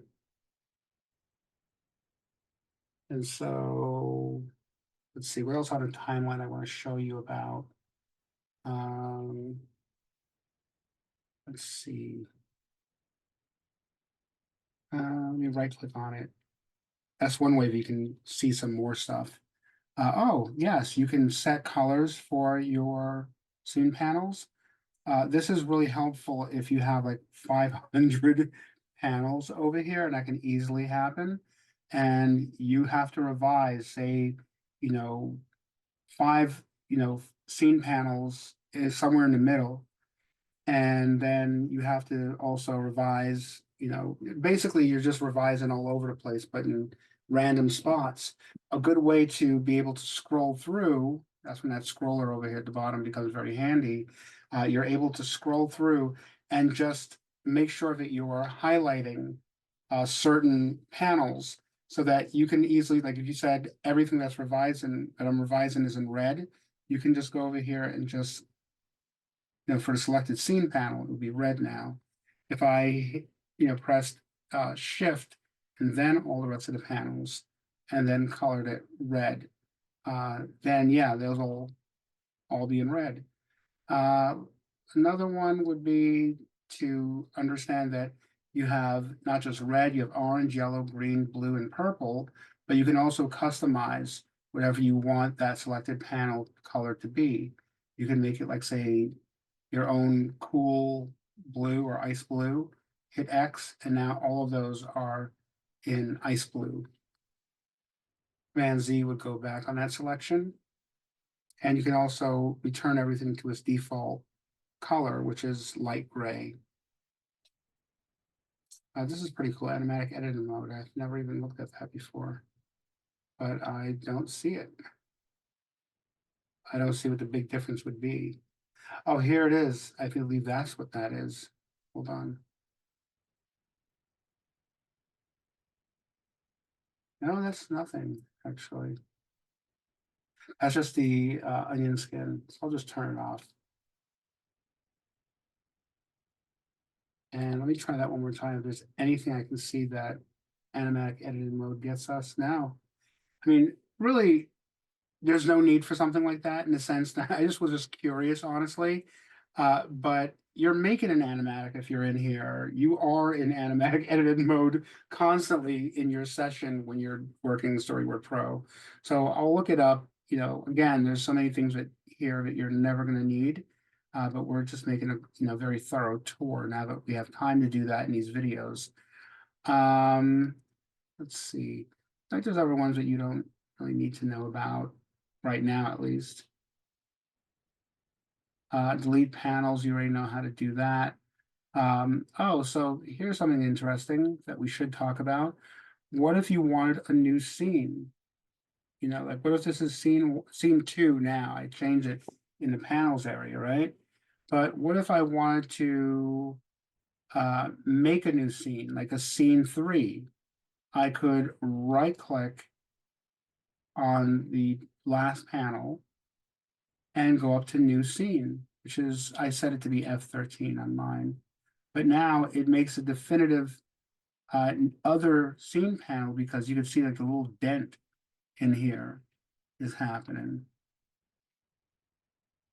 And so, let's see, what else on the timeline I want to show you about? Um, let's see. Let me right click on it. That's one way that you can see some more stuff. Oh, yes, you can set colors for your scene panels. This is really helpful if you have like 500 panels over here, and that can easily happen. And you have to revise, say, you know, five, scene panels is somewhere in the middle. And then you have to also revise, basically you're just revising all over the place, but in random spots. A good way to be able to scroll through, that's when that scroller over here at the bottom becomes very handy. You're able to scroll through and just make sure that you are highlighting certain panels so that you can easily, like if you said everything that I'm revising is in red, you can just go over here and just for the selected scene panel, it would be red now. If I, pressed shift and then all the rest of the panels and then colored it red, then yeah, those will all be in red. Uh, Another one would be to understand that you have not just red, you have orange, yellow, green, blue, and purple, but you can also customize whatever you want that selected panel color to be. You can make it like, say, your own cool blue or ice blue, hit X, and now all of those are in ice blue. Command Z would go back on that selection. And you can also return everything to its default color, which is light gray. This is pretty cool, automatic editing mode. I've never even looked at that before, but I don't see it. I don't see what the big difference would be. Oh, here it is. I believe that's what that is. Hold on. No, that's nothing, actually. That's just the onion skin. So I'll just turn it off. And let me try that one more time. If there's anything I can see that animatic editing mode gets us now. I mean, really, there's no need for something like that in the sense that I just was just curious, honestly. But you're making an animatic if you're in here. You are in animatic edited mode constantly in your session when you're working Storyboard Pro. So I'll look it up. Again, there's so many things that here that you're never going to need. But we're just making a very thorough tour now that we have time to do that in these videos. Let's see. I think there's other ones that you don't really need to know about right now, at least. Delete panels, you already know how to do that. Oh, so here's something interesting that we should talk about. What if you wanted a new scene? Like what if this is scene 2 now? I change it in the panels area, right? But what if I wanted to make a new scene, like a scene 3? I could right click on the last panel and go up to new scene, which is, I set it to be F13 on mine. But now it makes a definitive other scene panel because you can see like a little dent in here is happening.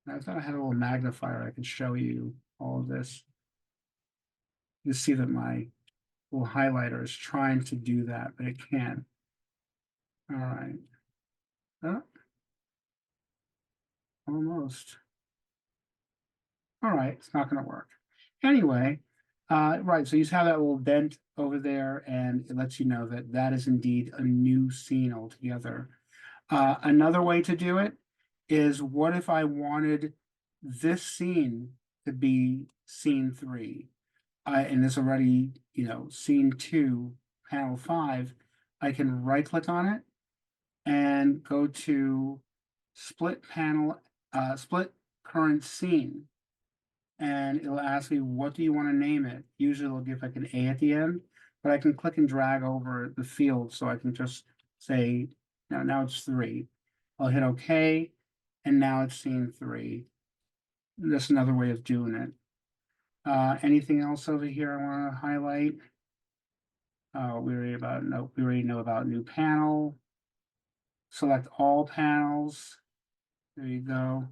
And I thought I had a little magnifier I could show you all of this. You see that my little highlighter is trying to do that, but it can't. All right. Oh, almost. All right, it's not going to work. Anyway, right, so you just have that little dent over there, and it lets you know that that is indeed a new scene altogether. Another way to do it is, what if I wanted this scene to be scene 3? And this already, scene 2, panel 5, I can right-click on it and go to split panel, split current scene. And it'll ask me, what do you want to name it? Usually it'll give like an A at the end, but I can click and drag over the field so I can just say, now it's 3. I'll hit OK, and now it's scene 3. That's another way of doing it. Anything else over here I want to highlight? We already know about new panel. select all panels. There you go.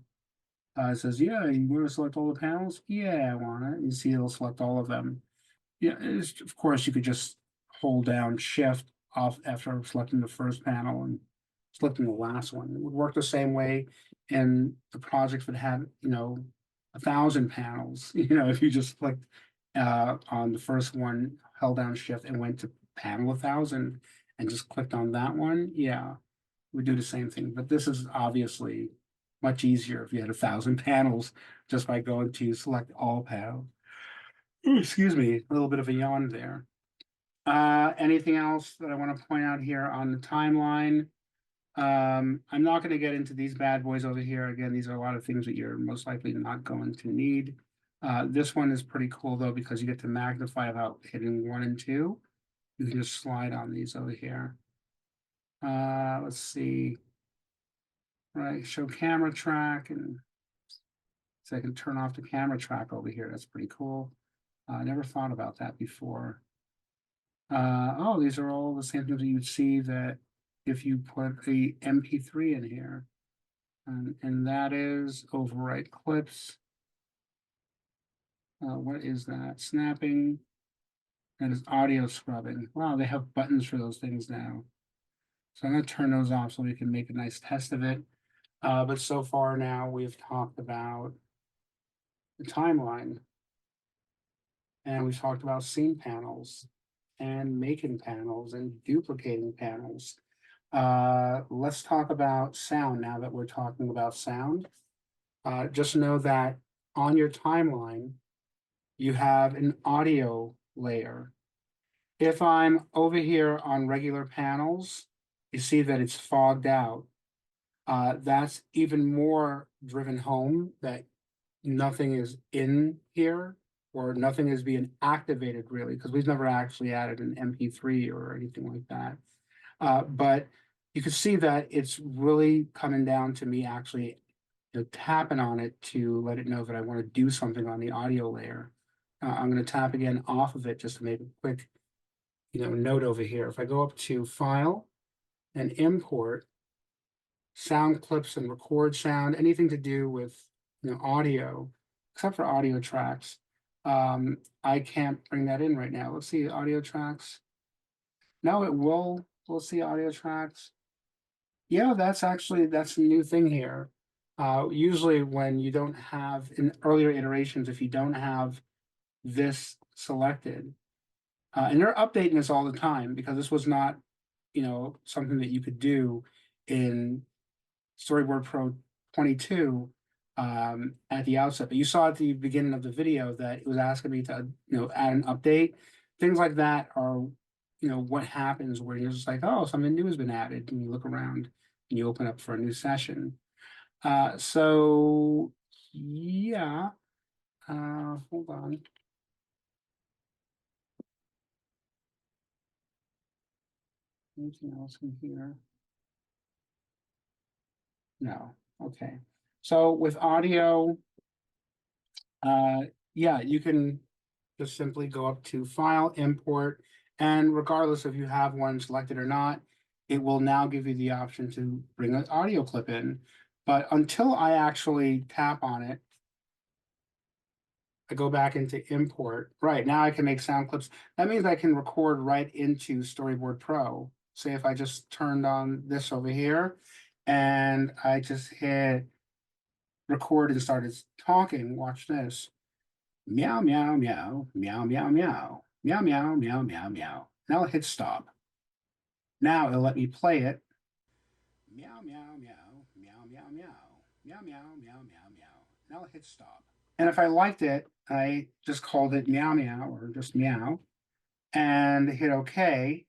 It says, yeah, you want to select all the panels? Yeah, I want it. You see it'll select all of them. Yeah, of course, you could just hold down Shift off after selecting the first panel and selecting the last one. It would work the same way in the projects that had, 1,000 panels. If you just clicked on the first one, held down Shift and went to panel 1,000 and just clicked on that one, yeah, we do the same thing. But this is obviously much easier if you had 1,000 panels just by going to select all panels. Ooh, excuse me, a little bit of a yawn there. Anything else that I want to point out here on the timeline? I'm not going to get into these bad boys over here. Again, these are a lot of things that you're most likely not going to need. This one is pretty cool though, because you get to magnify without hitting 1 and 2. You can just slide on these over here. Let's see. Right, show camera track, and so I can turn off the camera track over here. That's pretty cool. I never thought about that before. Oh, these are all the same things that you'd see that if you put the MP3 in here. And that is overwrite clips. What is that? Snapping. That is audio scrubbing. Wow, they have buttons for those things now. So I'm going to turn those off so we can make a nice test of it. But so far now we've talked about the timeline. And we've talked about scene panels and making panels and duplicating panels. Let's talk about sound now that we're talking about sound. Just know that on your timeline, you have an audio layer. If I'm over here on regular panels, you see that it's fogged out. That's even more driven home that nothing is in here or nothing is being activated really, because we've never actually added an MP3 or anything like that. But you can see that it's really coming down to me actually tapping on it to let it know that I want to do something on the audio layer. I'm going to tap again off of it just to make a quick note over here. If I go up to File and Import, Sound Clips and Record Sound, anything to do with audio, except for audio tracks, I can't bring that in right now. Let's see audio tracks. No, it will. We'll see audio tracks. Yeah, that's a new thing here. Usually when you don't have in earlier iterations, if you don't have this selected, and they're updating this all the time because this was not, something that you could do in Storyboard Pro 22 at the outset. But you saw at the beginning of the video that it was asking me to, add an update. Things like that are, what happens where you're just like, oh, something new has been added, and you look around and you open up for a new session. So yeah, hold on. Anything else in here? No. Okay. So with audio, yeah, you can just simply go up to File, Import, and regardless if you have one selected or not, it will now give you the option to bring an audio clip in. But until I actually tap on it, I go back into Import. Right, now I can make sound clips. That means I can record right into Storyboard Pro. Say if I just turned on this over here and I just hit record and started talking, watch this. Meow, meow, meow, meow, meow, meow, meow, meow, meow, meow, meow. Now I'll hit stop. Now it'll let me play it. Meow, meow, meow, meow, meow, meow, meow, meow, meow, meow, meow. Now I'll hit stop. And if I liked it, I just called it meow, meow, or just meow, and hit OK.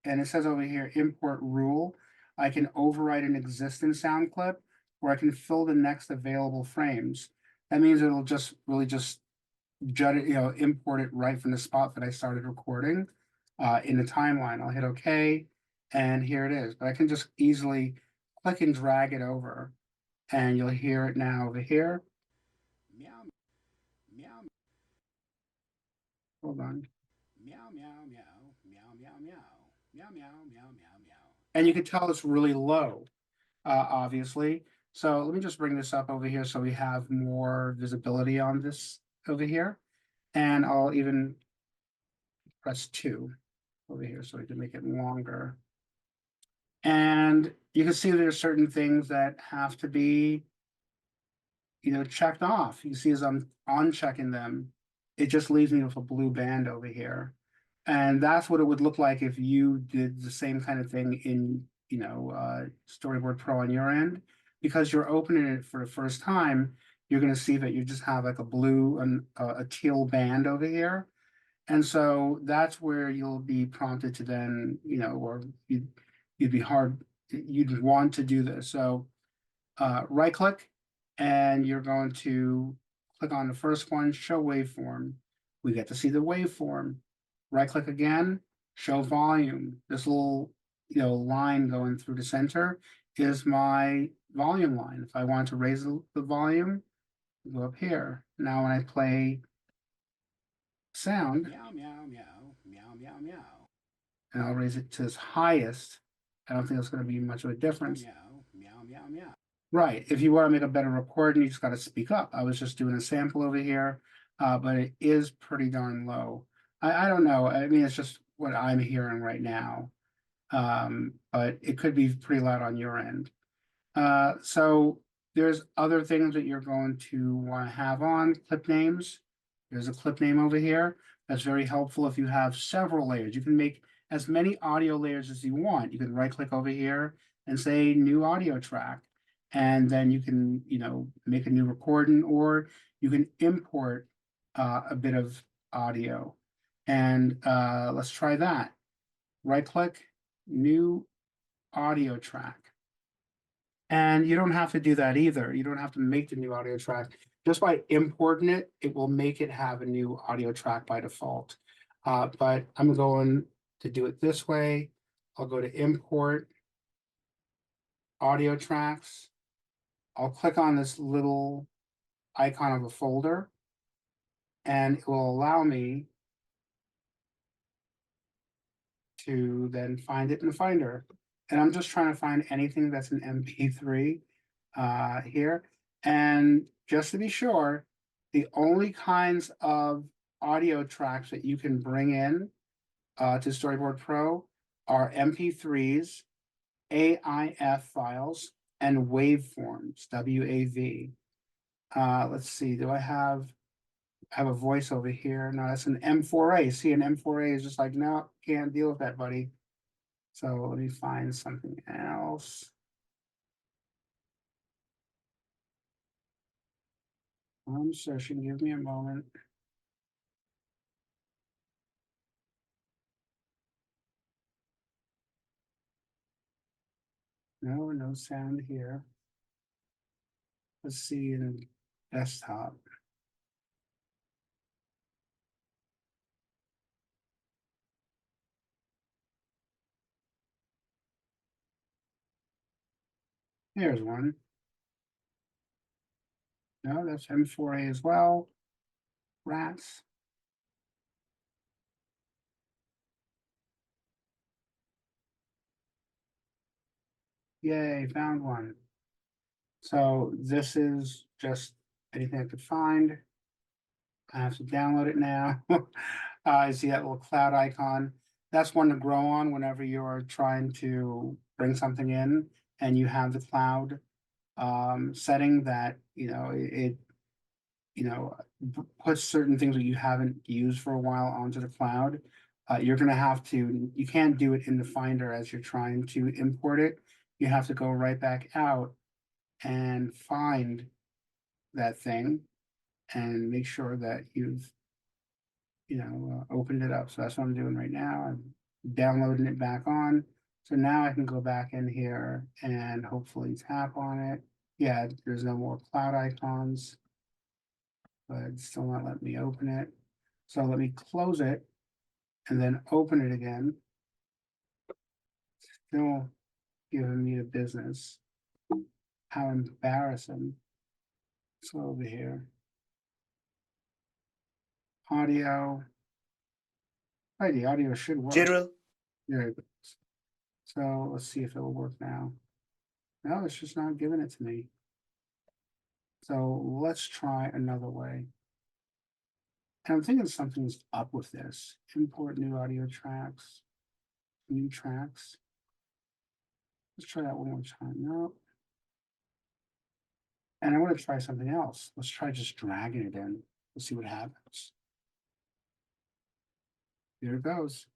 And it says over here, import rule. I can overwrite an existing sound clip, or I can fill the next available frames. That means it'll just really just import it right from the spot that I started recording in the timeline. I'll hit OK, and here it is. But I can just easily click and drag it over, and you'll hear it now over here. Meow, meow. Hold on. Meow, meow, meow, meow, meow, meow, meow, meow, meow, meow, meow. and you can tell it's really low, obviously. So let me just bring this up over here so we have more visibility on this over here. And I'll even press 2 over here so we can make it longer. And you can see there's certain things that have to be, checked off. You see as I'm unchecking them, it just leaves me with a blue band over here. And that's what it would look like if you did the same kind of thing in, Storyboard Pro on your end. Because you're opening it for the first time, you're going to see that you just have like a blue and a teal band over here. And so that's where you'll be prompted to then, or you'd want to do this. So right click, and you're going to click on the first one, show waveform. We get to see the waveform. Right click again, show volume. This little, line going through the center is my volume line. If I want to raise the volume, go up here. Now when I play sound, Meow, meow, meow, meow, meow, meow. and I'll raise it to its highest, I don't think it's going to be much of a difference. Meow, meow, meow, meow. Right. If you want to make a better recording, you just got to speak up. I was just doing a sample over here, but it is pretty darn low. I don't know. I mean, it's just what I'm hearing right now. But it could be pretty loud on your end. So there's other things that you're going to want to have on clip names. There's a clip name over here. That's very helpful if you have several layers. You can make as many audio layers as you want. You can right click over here and say new audio track. And then you can, make a new recording, or you can import a bit of audio. And let's try that. Right click, new audio track. And you don't have to do that either. You don't have to make the new audio track. Just by importing it, it will make it have a new audio track by default. But I'm going to do it this way. I'll go to import audio tracks. I'll click on this little icon of a folder, and it will allow me to then find it in the Finder. And I'm just trying to find anything that's an MP3 here. And just to be sure, the only kinds of audio tracks that you can bring in to Storyboard Pro are MP3s, AIF files, and waveforms, WAV. Let's see, do I have a voice over here? No, that's an M4A. See, an M4A is just like, no, can't deal with that, buddy. So let me find something else. I'm searching, give me a moment. No sound here. Let's see in desktop. There's one. No, that's M4A as well. Rats. Yay, found one. So this is just anything I could find. I have to download it now. I see that little cloud icon. That's one to grow on whenever you're trying to bring something in and you have the cloud setting that, it puts certain things that you haven't used for a while onto the cloud. You're going to have to, you can't do it in the Finder as you're trying to import it. You have to go right back out and find that thing and make sure that you've, opened it up. So that's what I'm doing right now. I'm downloading it back on. So now I can go back in here and hopefully tap on it. Yeah, there's no more cloud icons, but it's still not letting me open it. So let me close it and then open it again. Still giving me the business. How embarrassing. So over here. Audio. Hey, the audio should work. General. There it goes. So let's see if it'll work now. No, it's just not giving it to me. So let's try another way. And I'm thinking something's up with this. Import new audio tracks, new tracks. Let's try that one more time. No. And I want to try something else. Let's try just dragging it in. Let's see what happens. Here it goes.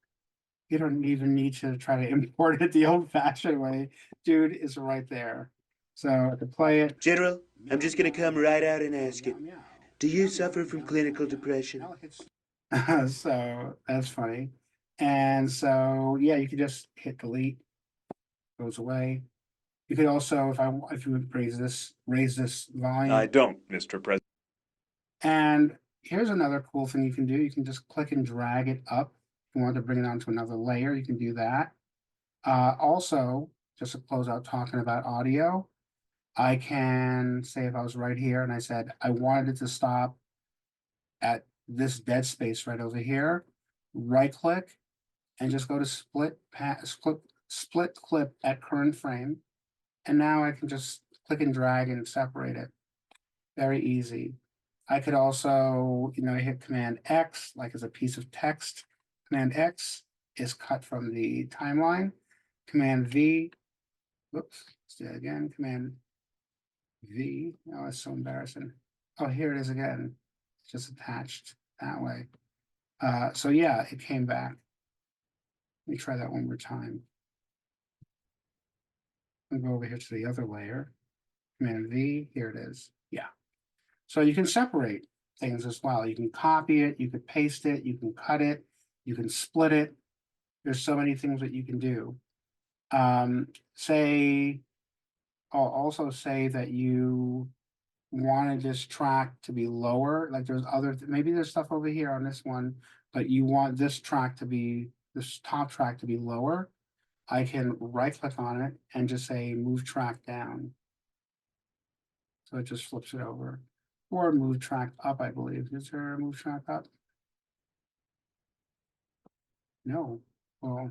You don't even need to try to import it the old-fashioned way. Dude, it's right there. So I can play it. General, I'm just gonna come right out and Meow, ask meow, it. meow. Do you Meow, suffer meow, from meow, clinical meow, meow. depression? Now it's So that's funny. And so, yeah, you could just hit delete, goes away. You could also, if you would raise this volume. I don't, Mr. President. And here's another cool thing you can do. You can just click and drag it up. If you want to bring it onto another layer, you can do that. Also, just to close out talking about audio, I can say if I was right here and I said I wanted it to stop at this dead space right over here, right click and just go to split clip at current frame. And now I can just click and drag and separate it. Very easy. I could also, hit Command X, like as a piece of text. Command X is cut from the timeline. Command V, whoops, let's do it again. Command V, oh, it's so embarrassing. Oh, here it is again. It's just attached that way. So yeah, it came back. Let me try that one more time. I'll go over here to the other layer. Command V, here it is. Yeah. So you can separate things as well. You can copy it, you could paste it, you can cut it, you can split it. There's so many things that you can do. I'll also say that you wanted this track to be lower, like there's maybe there's stuff over here on this one, but you want this top track to be lower. I can right click on it and just say move track down. So it just flips it over. Or move track up, I believe. Is there a move track up? No. Well,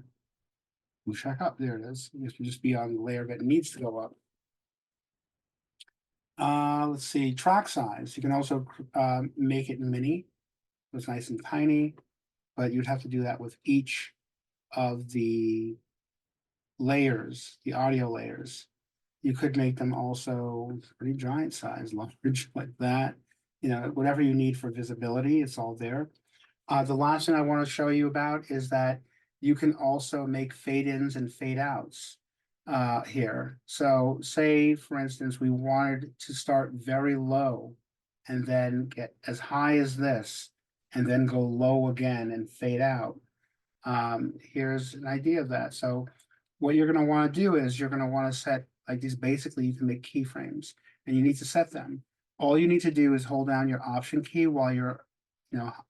move track up. There it is. You have to just be on the layer that needs to go up. Let's see, track size. You can also make it mini. So it's nice and tiny, but you'd have to do that with each of the layers, the audio layers. You could make them also pretty giant size, large like that. Whatever you need for visibility, it's all there. The last thing I want to show you about is that you can also make fade-ins and fade-outs here. So say, for instance, we wanted to start very low and then get as high as this and then go low again and fade out. Here's an idea of that. So what you're going to want to do is you're going to want to set like these. Basically, you can make keyframes and you need to set them. All you need to do is hold down your Option key while you're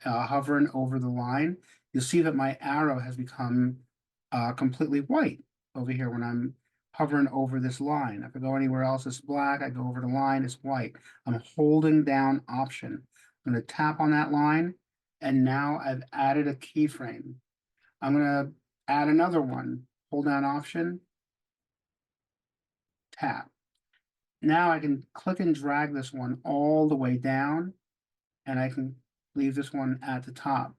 hovering over the line. You'll see that my arrow has become completely white over here when I'm hovering over this line. If I go anywhere else, it's black. I go over the line, it's white. I'm holding down Option. I'm going to tap on that line, and now I've added a keyframe. I'm going to add another one. Hold down Option, tap. Now I can click and drag this one all the way down, and I can leave this one at the top.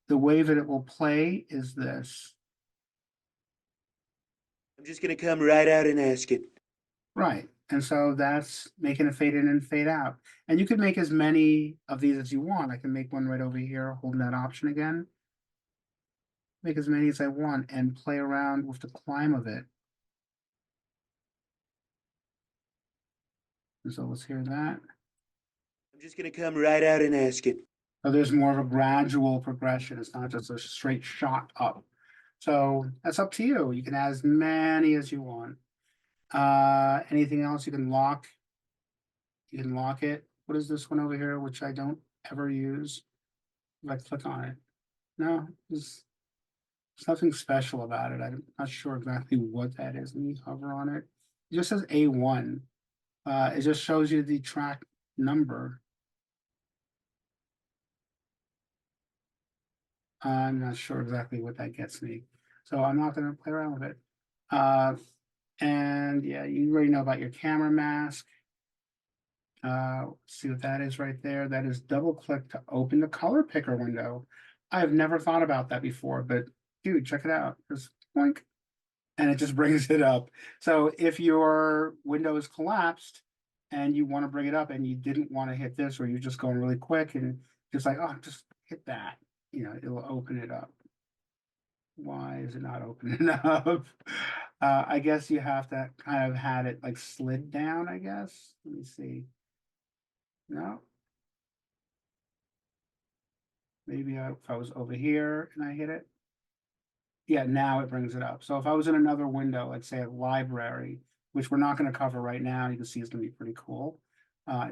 The way that it will play is this. I'm just gonna come right out and ask it. Right. And so that's making a fade in and fade out. And you can make as many of these as you want. I can make one right over here, holding that Option again. Make as many as I want and play around with the climb of it. And so let's hear that. I'm just gonna come right out and ask it. So there's more of a gradual progression. It's not just a straight shot up. So that's up to you. You can add as many as you want. Anything else you can lock? You can lock it. What is this one over here, which I don't ever use? If I click on it. No, there's nothing special about it. I'm not sure exactly what that is. Let me hover on it. It just says A1. It just shows you the track number. I'm not sure exactly what that gets me. So I'm not going to play around with it. And yeah, you already know about your camera mask. See what that is right there? That is double click to open the color picker window. I have never thought about that before, but dude, check it out. Just boink, and it just brings it up. So if your window is collapsed and you want to bring it up and you didn't want to hit this, or you're just going really quick and just like, oh, just hit that, it'll open it up. Why is it not opening up? I guess you have to kind of had it like slid down, I guess. Let me see. No. Maybe if I was over here and I hit it. Yeah, now it brings it up. So if I was in another window, like say a library, which we're not going to cover right now, you can see it's going to be pretty cool.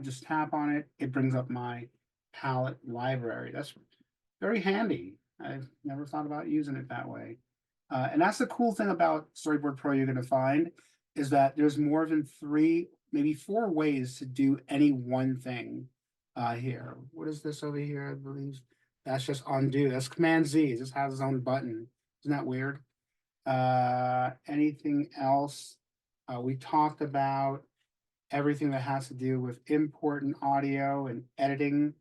Just tap on it. It brings up my palette library. That's very handy. I've never thought about using it that way. And that's the cool thing about Storyboard Pro you're going to find is that there's more than 3, maybe 4 ways to do any one thing here. What is this over here? I believe that's just undo. That's Command Z. It just has its own button. Isn't that weird? Anything else? We talked about everything that has to do with importing audio and editing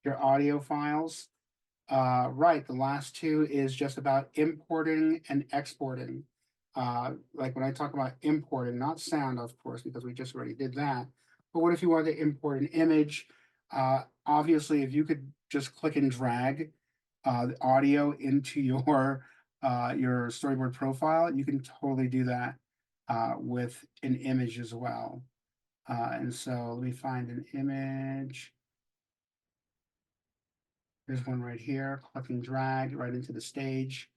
your audio files. Right, the last 2 is just about importing and exporting. Like when I talk about importing, not sound, of course, because we just already did that. But what if you wanted to import an image? Obviously, if you could just click and drag the audio into your Storyboard profile, you can totally do that with an image as well. And so let me find an image. There's one right here, click and drag right into the stage.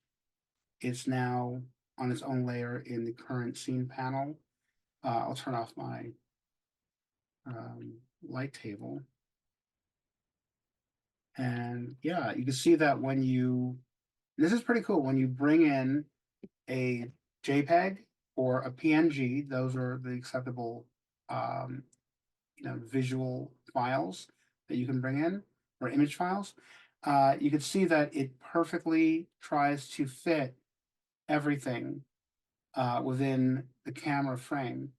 It's now on its own layer in the current scene panel. I'll turn off my light table. And yeah, you can see that when this is pretty cool, when you bring in a JPEG or a PNG, those are the acceptable visual files that you can bring in, or image files. You can see that it perfectly tries to fit everything within the camera frame.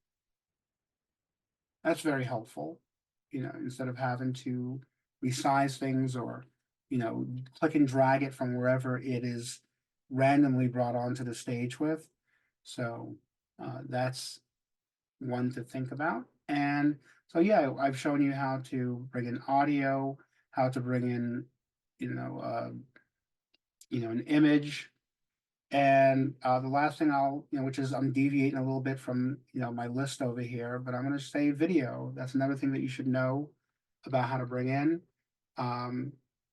That's very helpful, instead of having to resize things or, click and drag it from wherever it is randomly brought onto the stage with. So that's one to think about. And so, yeah, I've shown you how to bring in audio, how to bring in, an image. And the last thing which is I'm deviating a little bit from, my list over here, but I'm going to say video. That's another thing that you should know about how to bring in.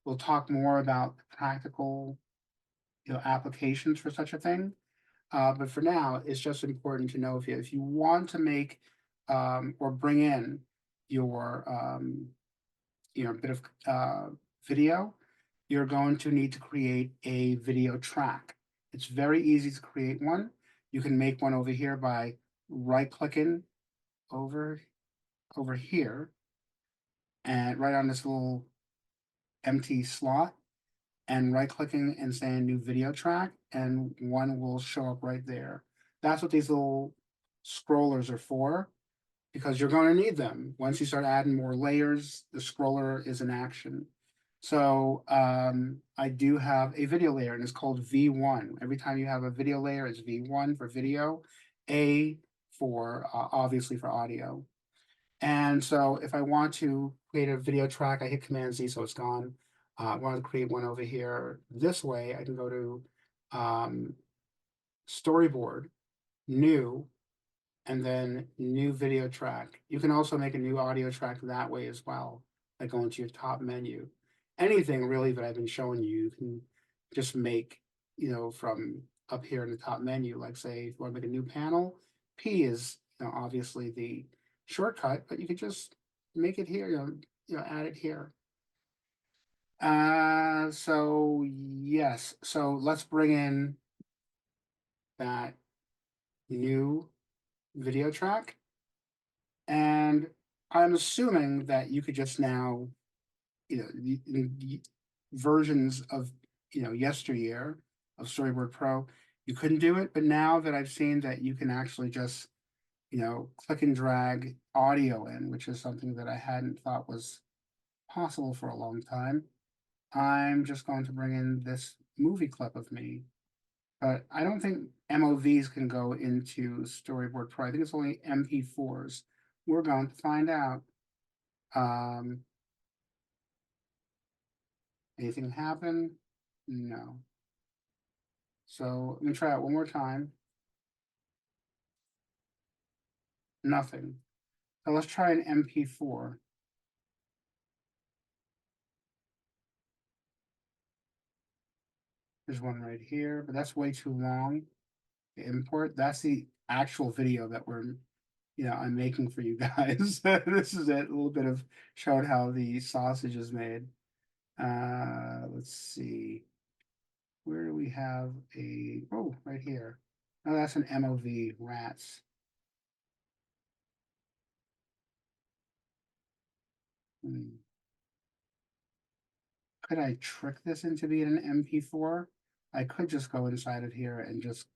We'll talk more about the practical, applications for such a thing. But for now, it's just important to know if you want to make or bring in your bit of video, you're going to need to create a video track. It's very easy to create one. You can make one over here by right-clicking over here and right on this little empty slot and right-clicking and saying new video track, and one will show up right there. That's what these little scrollers are for, because you're going to need them. Once you start adding more layers, the scroller is in action. So I do have a video layer, and it's called V1. Every time you have a video layer, it's V1 for video, A for obviously for audio. And so if I want to create a video track, I hit Command Z, so it's gone. I want to create one over here this way. I can go to Storyboard, New, and then New Video Track. You can also make a new audio track that way as well, like going to your top menu. Anything really that I've been showing you, you can just make, from up here in the top menu. Like say, if you want to make a new panel, P is obviously the shortcut, but you could just make it here, add it here. So yes, so let's bring in that new video track. And I'm assuming that you could just now, versions of, yesteryear of Storyboard Pro, you couldn't do it, but now that I've seen that you can actually just, click and drag audio in, which is something that I hadn't thought was possible for a long time. I'm just going to bring in this movie clip of me, but I don't think MOVs can go into Storyboard Pro. I think it's only MP4s. We're going to find out. Anything happen? No. So let me try it one more time. Nothing. So let's try an MP4. There's one right here, but that's way too long to import. That's the actual video that I'm making for you guys. This is it, a little bit of showing how the sausage is made. Let's see. Where do we have right here. Oh, that's an MOV, rats. Could I trick this into being an MP4? I could just go inside of here and just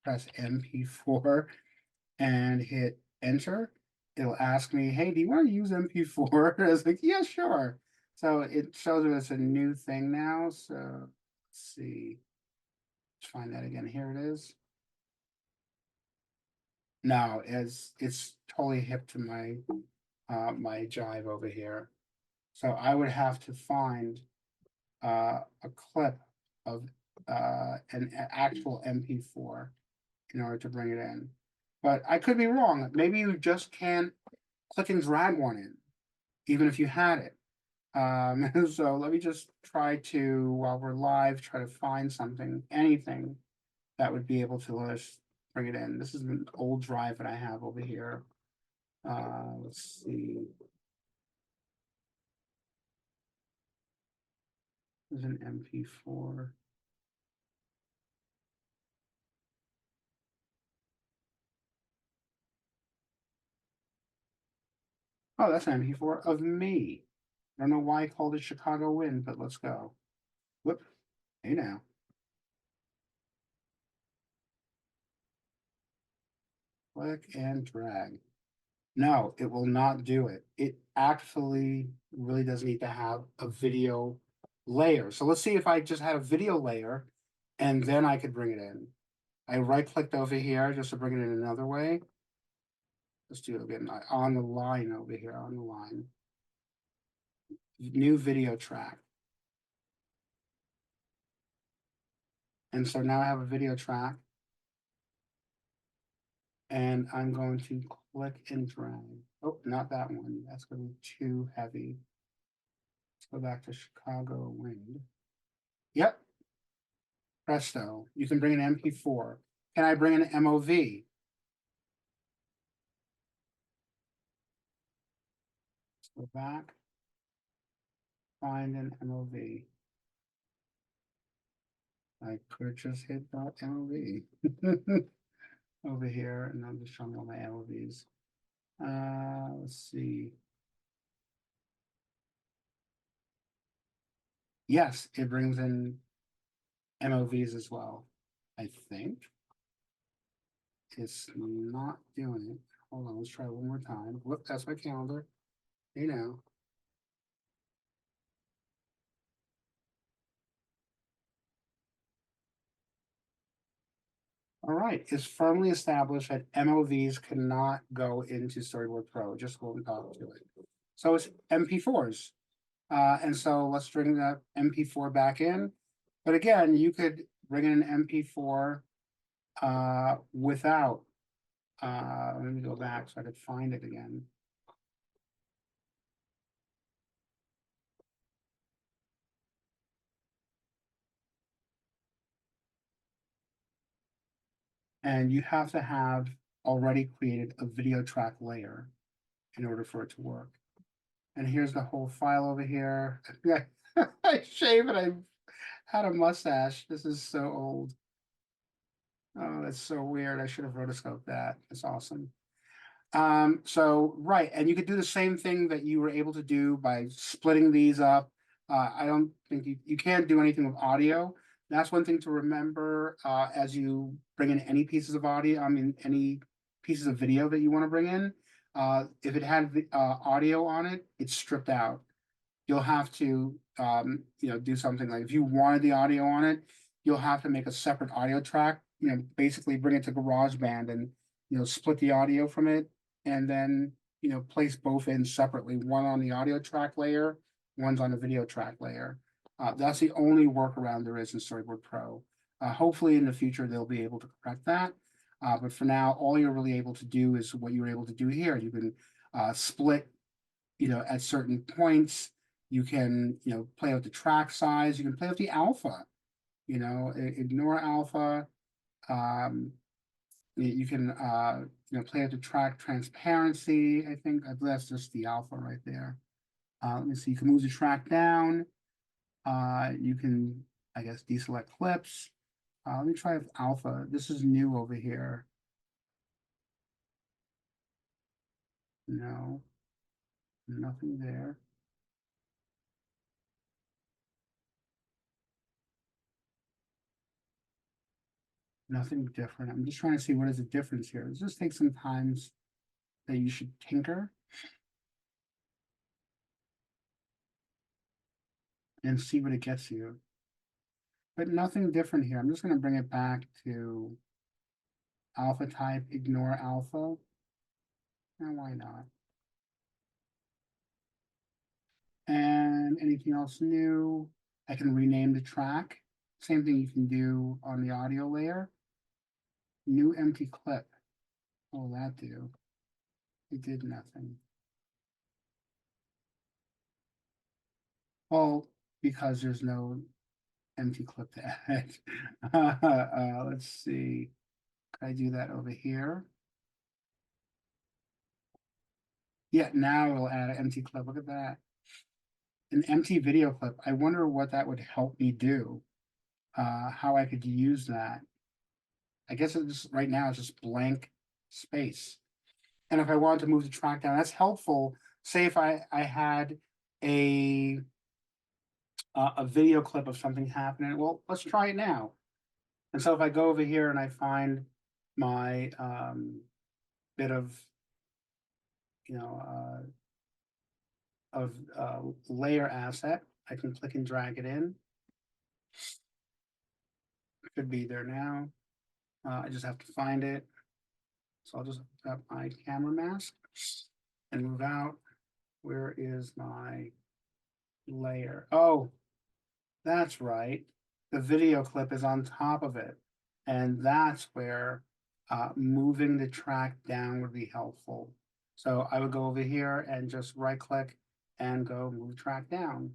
press MP4 and hit enter. It'll ask me, hey, do you want to use MP4? I was like, yeah, sure. So it shows me it's a new thing now. So let's see. Let's find that again. Here it is. No, it's totally hip to my my jive over here. So I would have to find a clip of an actual MP4 in order to bring it in. But I could be wrong. Maybe you just can't click and drag one in, even if you had it. So let me just try to, while we're live, try to find something, anything that would be able to let us bring it in. This is an old drive that I have over here. Let's see. There's an MP4. Oh, that's an MP4 of me. I don't know why I called it Chicago Wind, but let's go. Whoop. Hey now. Click and drag. No, it will not do it. It actually really does need to have a video layer. So let's see if I just had a video layer and then I could bring it in. I right clicked over here just to bring it in another way. Let's do it again on the line over here on the line. New video track. And so now I have a video track. And I'm going to click and drag. Oh, not that one. That's going to be too heavy. Let's go back to Chicago Wind. Yep. Presto. You can bring an MP4. Can I bring an MOV? Let's go back. Find an MOV. I could just hit .mov over here, and I'm just showing all my MOVs. Let's see. Yes, it brings in MOVs as well. I think it's not doing it. Hold on, let's try one more time. Whoop, that's my calendar. You know. All right, it's firmly established that MOVs cannot go into Storyboard Pro, just won't talk to it. So it's MP4s. And so let's bring that MP4 back in. But again, you could bring in an MP4 without, let me go back so I could find it again. And you have to have already created a video track layer in order for it to work. And here's the whole file over here. I shave and I had a mustache. This is so old. Oh, that's so weird. I should have rotoscoped that. That's awesome. So right, and you could do the same thing that you were able to do by splitting these up. I don't think you can't do anything with audio, that's one thing to remember, as you bring in any pieces of audio, any pieces of video that you want to bring in. If it had, audio on it, it's stripped out. You'll have to, do something like, if you wanted the audio on it, you'll have to make a separate audio track, basically bring it to GarageBand and, split the audio from it. And then, place both in separately, one on the audio track layer, one's on the video track layer. That's the only workaround there is in Storyboard Pro. Hopefully in the future, they'll be able to correct that. But for now, all you're really able to do is what you were able to do here. You can, split, at certain points. You can, play with the track size. You can play with the alpha, ignore alpha. You can, play with the track transparency. I believe that's just the alpha right there. Let me see, you can move the track down. You can, I guess, deselect clips. Let me try with alpha. This is new over here. No, nothing there. Nothing different. I'm just trying to see what is the difference here. This just takes some times that you should tinker and see what it gets you. But nothing different here. I'm just going to bring it back to alpha type, ignore alpha. And why not? And anything else new? I can rename the track. Same thing you can do on the audio layer. New empty clip. What will that do? It did nothing. Well, because there's no empty clip to add. Let's see. Can I do that over here? Yeah, now it'll add an empty clip. Look at that. An empty video clip. I wonder what that would help me do. How I could use that. I guess it's right now it's just blank space. And if I wanted to move the track down, that's helpful. Say if I had a video clip of something happening. Well, let's try it now. And so if I go over here and I find my bit of, layer asset, I can click and drag it in. It could be there now. I just have to find it. So I'll just put up my camera mask and move out. Where is my layer? Oh, that's right. The video clip is on top of it. And that's where moving the track down would be helpful. So I would go over here and just right click and go move track down.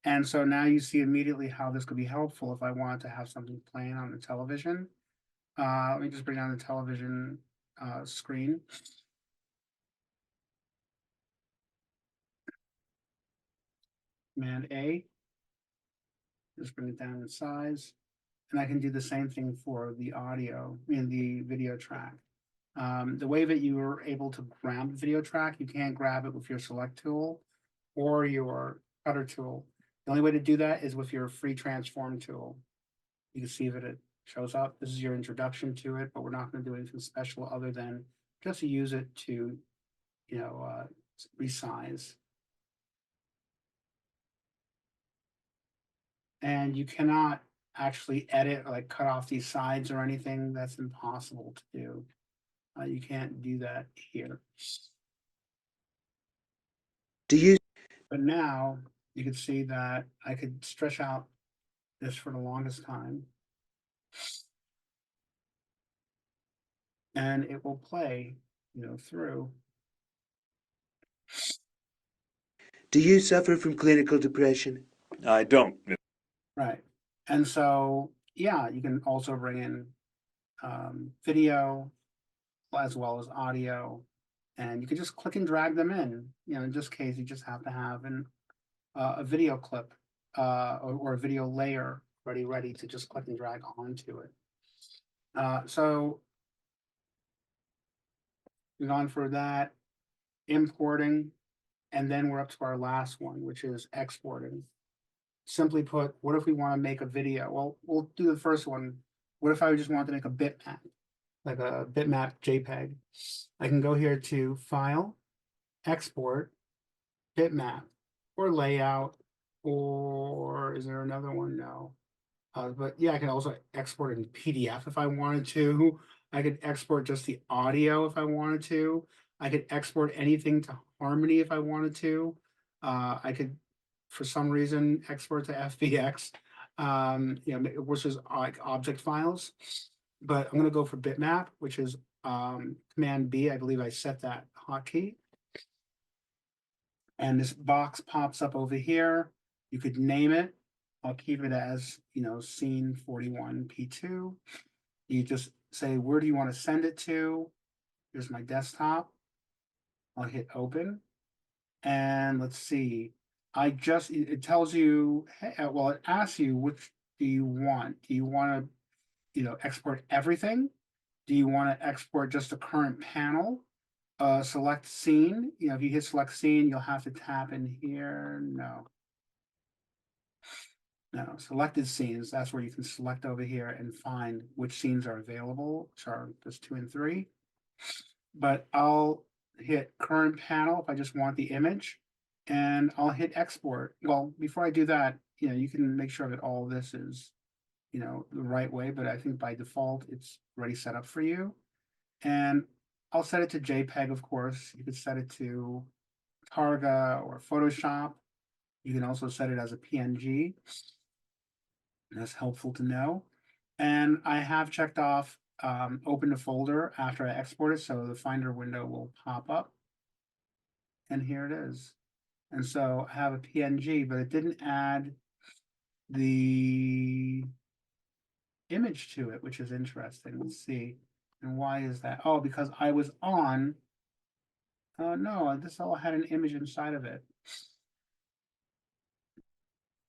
And so now you see immediately how this could be helpful if I wanted to have something playing on the television. Let me just bring on the television screen. Command A. Just bring it down in size. And I can do the same thing for the audio in the video track. The way that you were able to grab the video track, you can't grab it with your select tool or your cutter tool. The only way to do that is with your free transform tool. You can see that it shows up. This is your introduction to it, but we're not going to do anything special other than just to use it to, resize. And you cannot actually edit or like cut off these sides or anything. That's impossible to do. You can't do that here. But now you can see that I could stretch out this for the longest time. And it will play, through. Do you suffer from clinical depression? I don't. Right. And so, yeah, you can also bring in video as well as audio, and you can just click and drag them in. In this case, you just have to have a video clip or a video layer ready to just click and drag onto it. So we've gone for that, importing, and then we're up to our last one, which is exporting. simply put, what if we want to make a video? Well, we'll do the first one. What if I just wanted to make a bitmap, like a bitmap JPEG? I can go here to File, Export, Bitmap, or Layout, or is there another one? No. But yeah, I can also export it in PDF if I wanted to. I could export just the audio if I wanted to. I could export anything to Harmony if I wanted to. I could, for some reason, export to FBX, which is like object files. But I'm gonna go for bitmap, which is Command B. I believe I set that hotkey. And this box pops up over here. You could name it. I'll keep it as, scene 41 P2. You just say, where do you want to send it to? Here's my desktop. I'll hit open. And let's see. It tells you, hey, well, it asks you, which do you want? Do you want to, export everything? Do you want to export just a current panel? Select scene. If you hit select scene, you'll have to tap in here. No, selected scenes. That's where you can select over here and find which scenes are available. Sorry, there's 2 and 3. But I'll hit current panel if I just want the image, and I'll hit export. Well, before I do that, you can make sure that all this is, the right way, but I think by default it's already set up for you. And I'll set it to JPEG, of course. You could set it to Targa or Photoshop. You can also set it as a PNG. That's helpful to know. And I have checked off open the folder after I export it, so the Finder window will pop up. And here it is. And so I have a PNG, but it didn't add the image to it, which is interesting. Let's see. And why is that? Oh, because I was on. Oh no, this all had an image inside of it.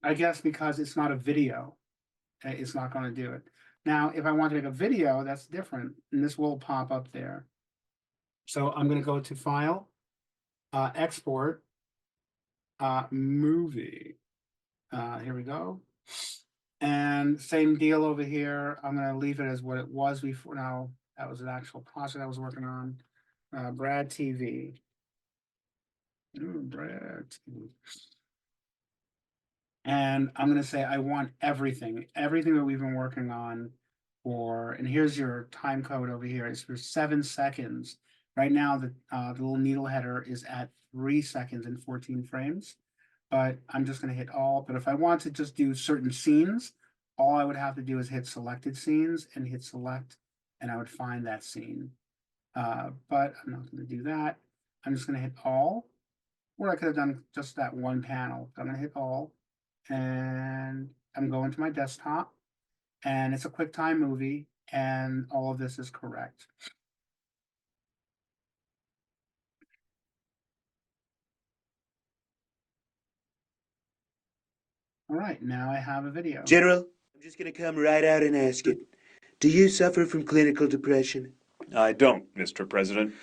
I guess because it's not a video, it's not going to do it. Now, if I want to make a video, that's different, and this will pop up there. So I'm going to go to File, Export, Movie. Here we go. And same deal over here. I'm going to leave it as what it was before. Now, that was an actual project I was working on. Brad TV. Ooh, Brad TV. And I'm going to say I want everything that we've been working on and here's your time code over here. It's for 7 seconds. Right now, the little needle header is at 3 seconds and 14 frames, but I'm just going to hit all. But if I want to just do certain scenes, all I would have to do is hit selected scenes and hit select, and I would find that scene. But I'm not going to do that. I'm just going to hit all, or I could have done just that one panel. I'm going to hit all. And I'm going to my desktop, and it's a QuickTime movie, and all of this is correct. All right, now I have a video. General, I'm just going to come right out and ask it. Do you suffer from clinical depression? I don't, Mr. President.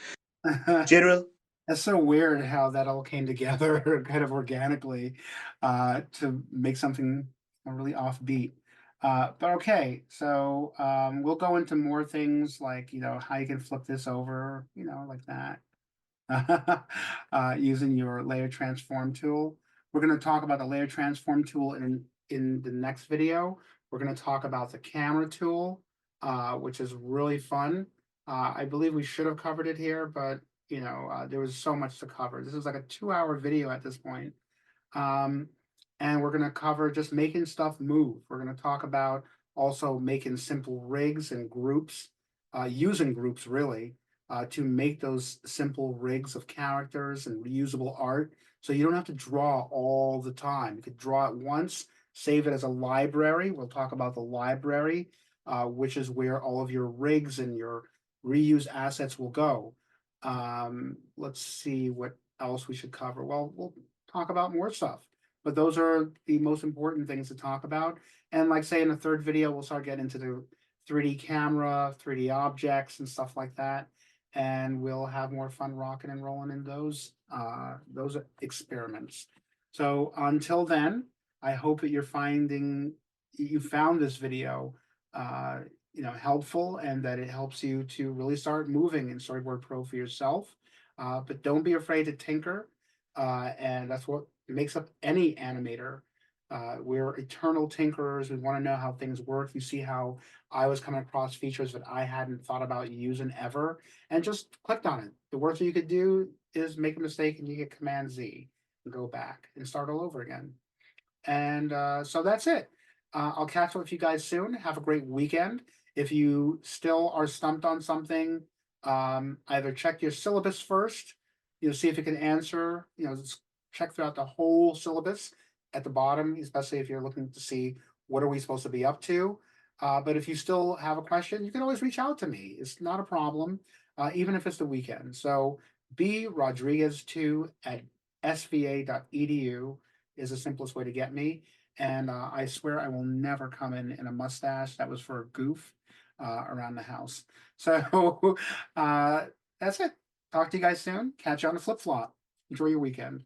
General? That's so weird how that all came together kind of organically to make something really offbeat. But okay, so we'll go into more things like, how you can flip this over, like that, using your layer transform tool. We're going to talk about the layer transform tool in the next video. We're going to talk about the camera tool, which is really fun. I believe we should have covered it here, but there was so much to cover. This is like a 2-hour video at this point. And we're going to cover just making stuff move. We're going to talk about also making simple rigs and groups, using groups really, to make those simple rigs of characters and reusable art. So you don't have to draw all the time. You could draw it once, save it as a library. We'll talk about the library, which is where all of your rigs and your reused assets will go. Let's see what else we should cover. Well, we'll talk about more stuff, but those are the most important things to talk about. And like say in the third video, we'll start getting into the 3D camera, 3D objects and stuff like that. And we'll have more fun rocking and rolling in those experiments. So until then, I hope that you found this video, helpful, and that it helps you to really start moving in Storyboard Pro for yourself. But don't be afraid to tinker, and that's what makes up any animator. We're eternal tinkerers. We want to know how things work. You see how I was coming across features that I hadn't thought about using ever, and just clicked on it. The worst that you could do is make a mistake and you get Command Z and go back and start all over again. And so that's it. I'll catch up with you guys soon. Have a great weekend. If you still are stumped on something, either check your syllabus first, see if you can answer, just check throughout the whole syllabus at the bottom, especially if you're looking to see what are we supposed to be up to. But if you still have a question, you can always reach out to me. It's not a problem, even if it's the weekend. So brodriguez2@sva.edu is the simplest way to get me. And I swear I will never come in a mustache. That was for a goof around the house. So that's it. Talk to you guys soon. Catch you on the flip flop. Enjoy your weekend.